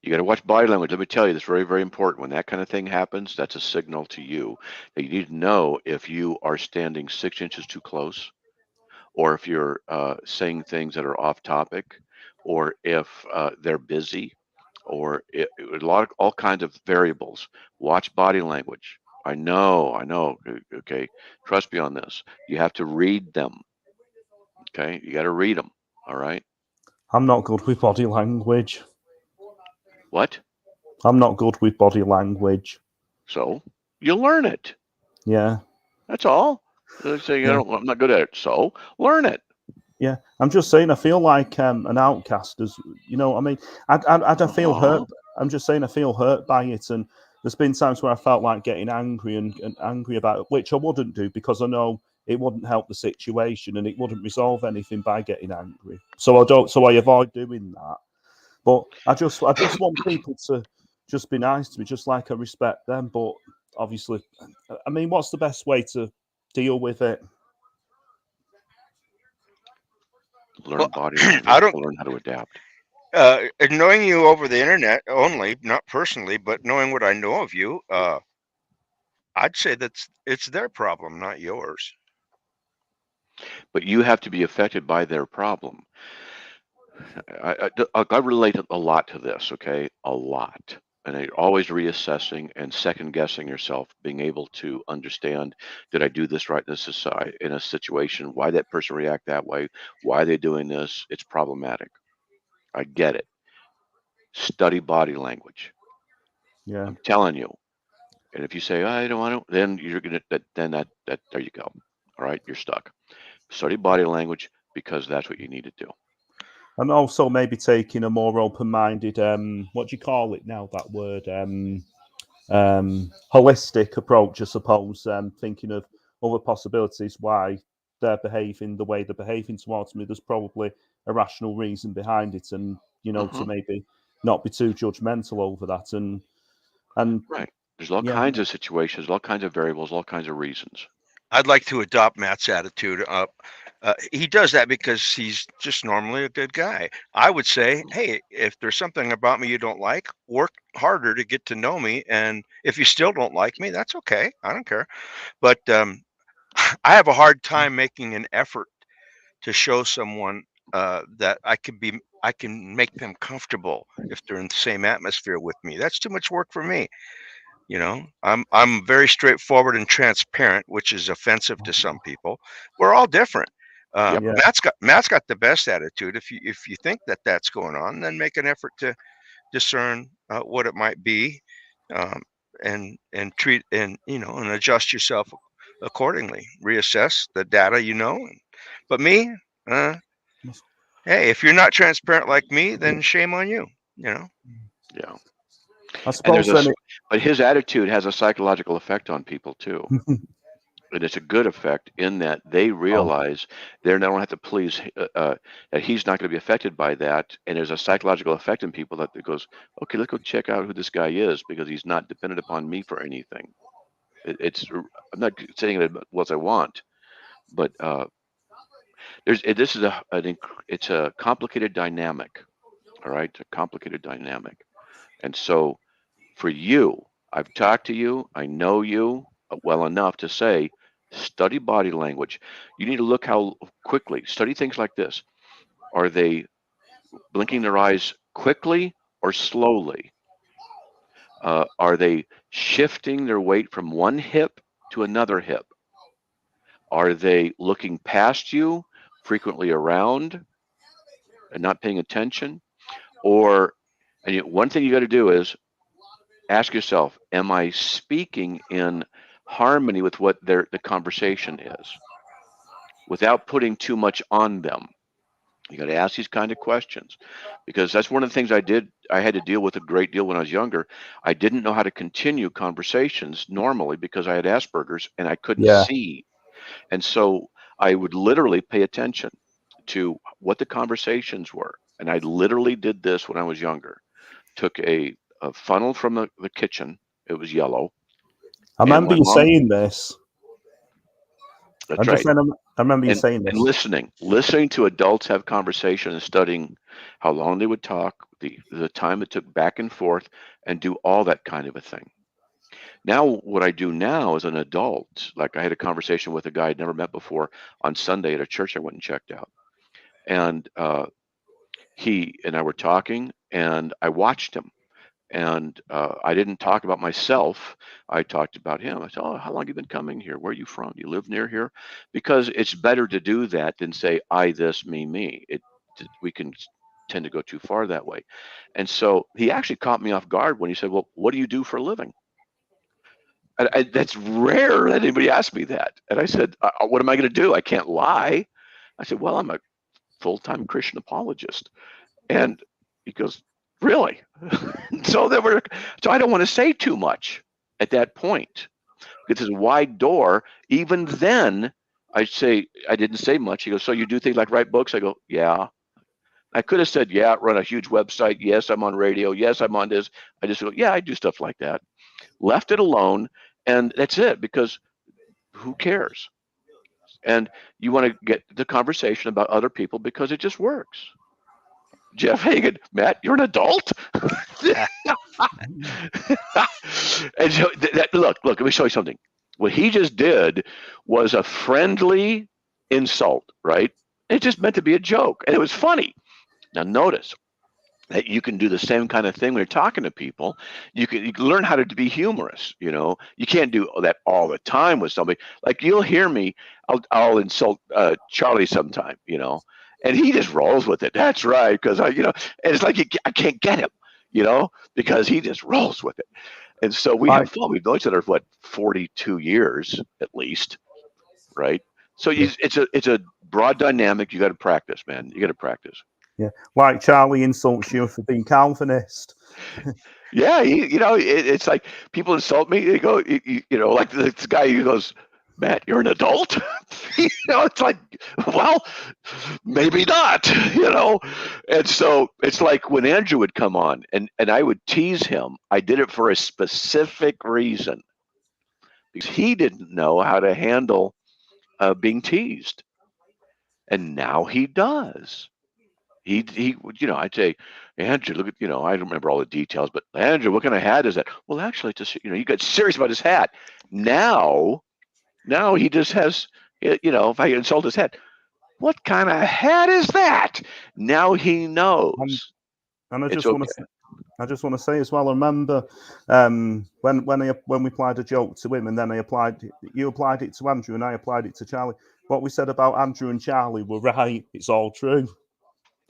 You got to watch body language. Let me tell you, that's very, very important. When that kind of thing happens, that's a signal to you that you need to know if you are standing 6 inches too close, or if you're saying things that are off topic, or if they're busy, or all kinds of variables. Watch body language. I know. Okay, trust me on this. You have to read them. Okay, you got to read them. All right. I'm not good with body language. What? I'm not good with body language. So you learn it. Yeah. That's all. They say, Yeah. I'm not good at it. So learn it. Yeah, I'm just saying. I feel like an outcast, as you know. I mean, I feel hurt. I'm just saying, I feel hurt by it, and there's been times where I felt like getting angry and angry about it, which I wouldn't do because I know it wouldn't help the situation and it wouldn't resolve anything by getting angry. So I don't. So I avoid doing that. But I just want people to just be nice to me, just like I respect them. But obviously, I mean, what's the best way to deal with it? Learn body language. I don't learn how to adapt. Knowing you over the internet only, not personally, but knowing what I know of you, I'd say it's their problem, not yours. But you have to be affected by their problem. I relate a lot to this, okay? A lot. And you're always reassessing and second guessing yourself, being able to understand, did I do this right in a situation? Why that person react that way? Why are they doing this? It's problematic. I get it. Study body language. Yeah. I'm telling you. And if you say, I don't want to, then you're gonna then that there you go. All right, you're stuck. Study body language because that's what you need to do. And also maybe taking a more open-minded, what do you call it now? That word, holistic approach, I suppose. Thinking of other possibilities why they're behaving the way they're behaving towards me. There's probably a rational reason behind it, and you know, to maybe not be too judgmental over that. And right, there's all kinds of situations, all kinds of variables, all kinds of reasons. I'd like to adopt Matt's attitude. He does that because he's just normally a good guy. I would say, hey, if there's something about me you don't like, work harder to get to know me. And if you still don't like me, that's okay. I don't care. But I have a hard time making an effort to show someone that I can make them comfortable if they're in the same atmosphere with me. That's too much work for me. You know, I'm very straightforward and transparent, which is offensive to some people. We're all different. Matt's got the best attitude. If you think that that's going on, then make an effort to discern what it might be, and treat and and adjust yourself accordingly. Reassess the data, But me, hey, if you're not transparent like me, then shame on you. Yeah. I suppose but his attitude has a psychological effect on people too. And it's a good effect in that they realize they don't have to please, that he's not going to be affected by that. And there's a psychological effect in people that goes, okay, let's go check out who this guy is because he's not dependent upon me for anything. I'm not saying it what I want, but it's a complicated dynamic. All right, a complicated dynamic. And so for you, I've talked to you, I know you well enough to say, study body language. You need to look how quickly, study things like this. Are they blinking their eyes quickly or slowly? Are they shifting their weight from one hip to another hip? Are they looking past you, frequently around, and not paying attention? One thing you got to do is ask yourself, am I speaking in harmony with what the conversation is without putting too much on them. You got to ask these kind of questions, because that's one of the things I had to deal with a great deal when I was younger. I didn't know how to continue conversations normally because I had Asperger's and I couldn't Yeah. see. And so I would literally pay attention to what the conversations were. And I literally did this when I was younger. Took a funnel from the kitchen. It was yellow. I And remember my you mom, saying this. that's I'm just right. saying, I remember you saying And this. listening to adults have conversation and studying how long they would talk, the time it took back and forth, and do all that kind of a thing. Now, what I do now as an adult, like I had a conversation with a guy I'd never met before on Sunday at a church I went and checked out. And he and I were talking, and I watched him. And I didn't talk about myself. I talked about him. I said, "Oh, how long have you been coming here? Where are you from? Do you live near here?" Because it's better to do that than say, "I this, me." We can tend to go too far that way. And so he actually caught me off guard when he said, "Well, what do you do for a living?" That's rare that anybody asks me that. And I said, "What am I going to do? I can't lie." I said, "Well, I'm a full-time Christian apologist." And he goes, "Really?" So I don't want to say too much at that point. It's a wide door. Even then, I didn't say much. He goes, "So you do things like write books?" I go, "Yeah." I could have said, "Yeah, run a huge website. Yes, I'm on radio. Yes, I'm on this." I just go, "Yeah, I do stuff like that." Left it alone, and that's it, because who cares? And you want to get the conversation about other people because it just works. Jeff Hagan, Matt, you're an adult. And so look, let me show you something. What he just did was a friendly insult, right? It just meant to be a joke, and it was funny. Now notice that you can do the same kind of thing when you're talking to people. You can learn how to be humorous. You can't do that all the time with somebody. Like, you'll hear me, I'll insult Charlie sometime, and he just rolls with it. That's right, because and it's like I can't get him, because he just rolls with it. And so we have fun. We've known each other for 42 years at least, right? So it's a broad dynamic. You got to practice, man. You got to practice. Yeah, like Charlie insults you for being Calvinist. Yeah, it's like people insult me. They go, like this guy who goes, "Matt, you're an adult." It's like, well, maybe not. And so it's like when Andrew would come on, and I would tease him. I did it for a specific reason, because he didn't know how to handle being teased, and now he does. He I'd say, "Andrew, look at, I don't remember all the details, but Andrew, what kind of hat is that?" "Well, actually, it's he got serious about his hat." Now he just has, if I insult his hat, "What kind of hat is that?" Now he knows. And I It's just want to, I just want to say as well. I remember when we applied a joke to him, and then you applied it to Andrew, and I applied it to Charlie. What we said about Andrew and Charlie were right. It's all true.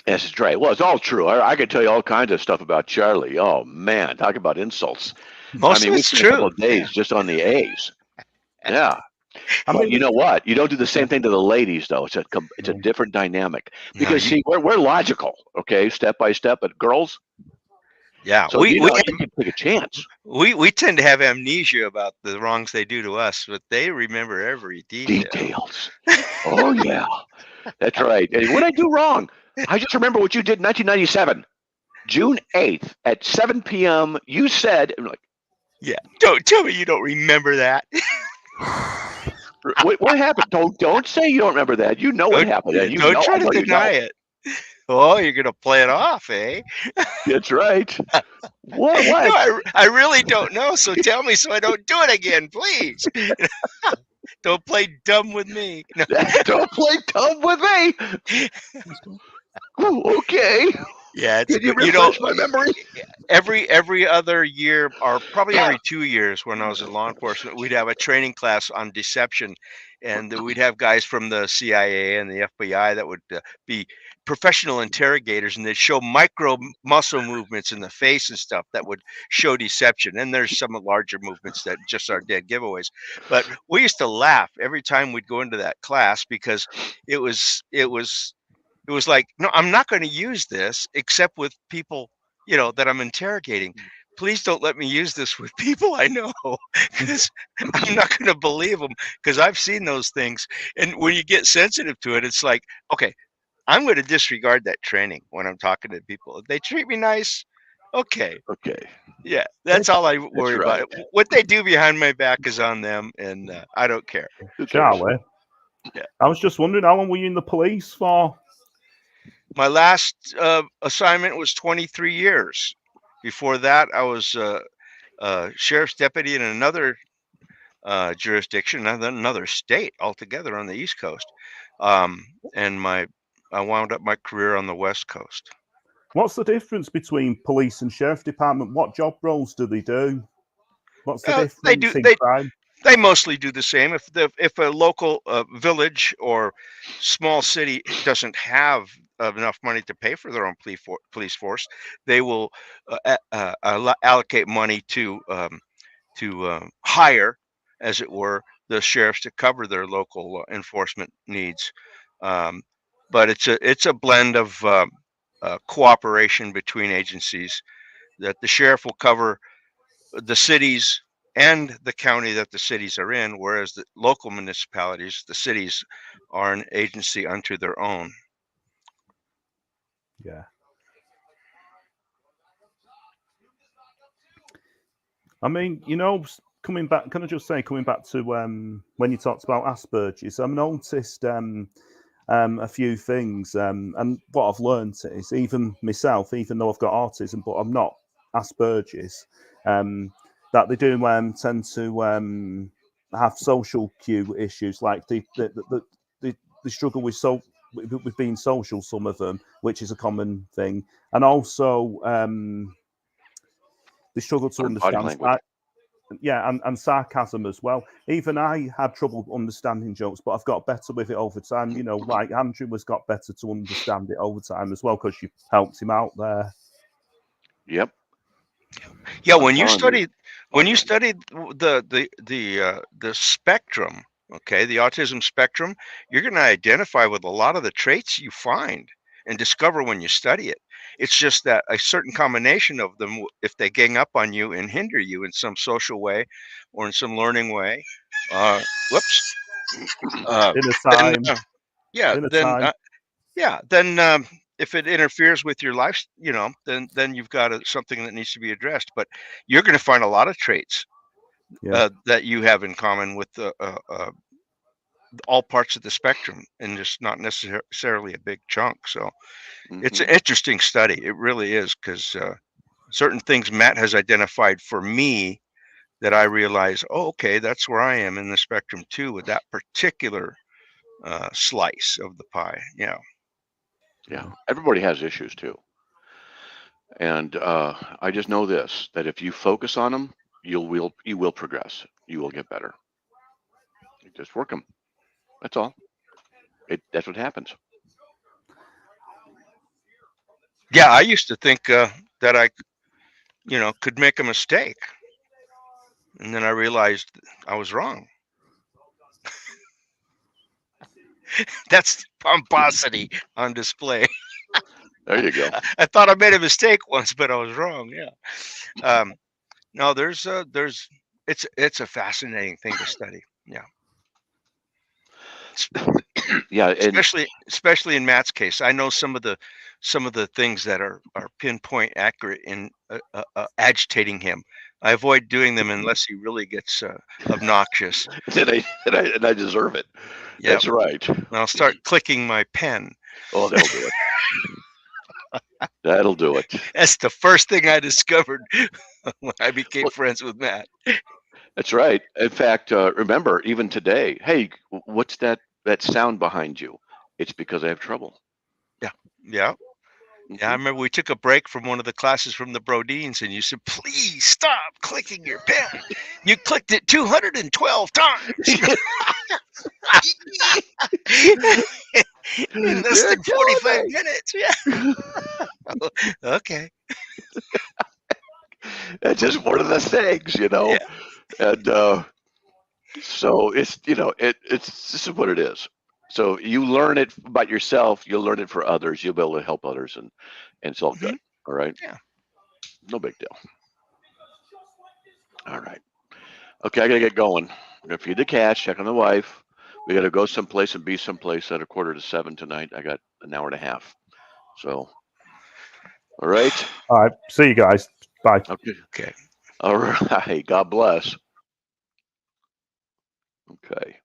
Yes, it's right. Well, it's all true. I could tell you all kinds of stuff about Charlie. Oh man, talk about insults. Most of we it's spent true. a couple of days just on the A's. Yeah. But you know what? You don't do the same thing to the ladies, though. It's a different dynamic, because see, we're logical, okay, step by step. But girls, yeah, so you can take a chance. We tend to have amnesia about the wrongs they do to us, but they remember every detail. Details. Oh yeah, that's right. And what did I do wrong? I just remember what you did in 1997, June 8th at 7 p.m. You said, I'm like, yeah. Don't tell me you don't remember that. What happened? Don't say you don't remember that. You know what happened. And don't try to deny it. Oh, you're gonna play it off, eh? That's right. What? No, I really don't know. So tell me, so I don't do it again, please. Don't play dumb with me. No. Don't play dumb with me. Okay. Yeah, it's Can you you know refresh my memory? every other year or probably every 2 years when I was in law enforcement, we'd have a training class on deception, and we'd have guys from the CIA and the FBI that would be professional interrogators, and they'd show micro muscle movements in the face and stuff that would show deception. And there's some larger movements that just are dead giveaways. But we used to laugh every time we'd go into that class because it was like, no, I'm not going to use this except with people, that I'm interrogating. Please don't let me use this with people I know because I'm not going to believe them because I've seen those things. And when you get sensitive to it, it's like, okay, I'm going to disregard that training when I'm talking to people. If they treat me nice, okay. Okay. Yeah, that's all I worry right. about. What they do behind my back is on them, and I don't care. Charlie, Yeah. I was just wondering, how long were you in the police for? My last assignment was 23 years. Before that, I was sheriff's deputy in another jurisdiction, another state altogether on the East Coast. And I wound up my career on the West Coast. What's the difference between police and sheriff department? What job roles do they do? What's the difference in crime? They mostly do the same. If a local village or small city doesn't have enough money to pay for their own police force, they will allocate money to hire, as it were, the sheriffs to cover their local enforcement needs. But it's a blend of cooperation between agencies. That the sheriff will cover the cities and the county that the cities are in, whereas the local municipalities, the cities, are an agency unto their own. Yeah. I mean, coming back, can I just say, coming back to when you talked about Asperger's, I've noticed a few things, and what I've learned is, even myself, even though I've got autism, but I'm not Asperger's, that they do tend to have social cue issues, like they struggle with being social, some of them, which is a common thing, and also they struggle to understand. And sarcasm as well. Even I had trouble understanding jokes, but I've got better with it over time. Like Andrew has got better to understand it over time as well, because you helped him out there. Yep. Yeah, when you studied the spectrum, okay, the autism spectrum, you're going to identify with a lot of the traits you find and discover when you study it. It's just that a certain combination of them, if they gang up on you and hinder you in some social way or in some learning way, whoops. Then if it interferes with your life, then you've got something that needs to be addressed. But you're going to find a lot of traits that you have in common with all parts of the spectrum, and just not necessarily a big chunk. So it's an interesting study. It really is, because certain things Matt has identified for me that I realize, oh, okay, that's where I am in the spectrum too, with that particular slice of the pie. Yeah. Yeah. Everybody has issues too. And I just know this, that if you focus on them, you will progress. You will get better. You just work them. That's all. That's what happens. Yeah, I used to think that I, could make a mistake, and then I realized I was wrong. That's pomposity on display. There you go. I thought I made a mistake once, but I was wrong. Yeah. No, it's a fascinating thing to study. Yeah. Yeah, especially in Matt's case, I know some of the things that are pinpoint accurate in agitating him. I avoid doing them unless he really gets obnoxious. and I deserve it. Yep. That's right. And I'll start clicking my pen. Oh, that'll do it. That'll do it. That's the first thing I discovered when I became friends with Matt. That's right. In fact, remember, even today, hey, what's that sound behind you? It's because I have trouble. Yeah. Yeah. Yeah, I remember we took a break from one of the classes from the Brodines, and you said, "Please stop clicking your pen." You clicked it 212 times in less You're than killing 45 me. minutes. Yeah. Okay. It's just one of the things, you know. Yeah. And so it's it's this is what it is. So you learn it about yourself, you'll learn it for others, you'll be able to help others, and it's all good. All right. Yeah. No big deal. All right. Okay, I gotta get going. I'm gonna feed the cats, check on the wife. We gotta go someplace and be someplace at 6:45 tonight. I got an hour and a half. So, all right. All right. See you guys. Bye. Okay. Okay. All right. God bless. Okay.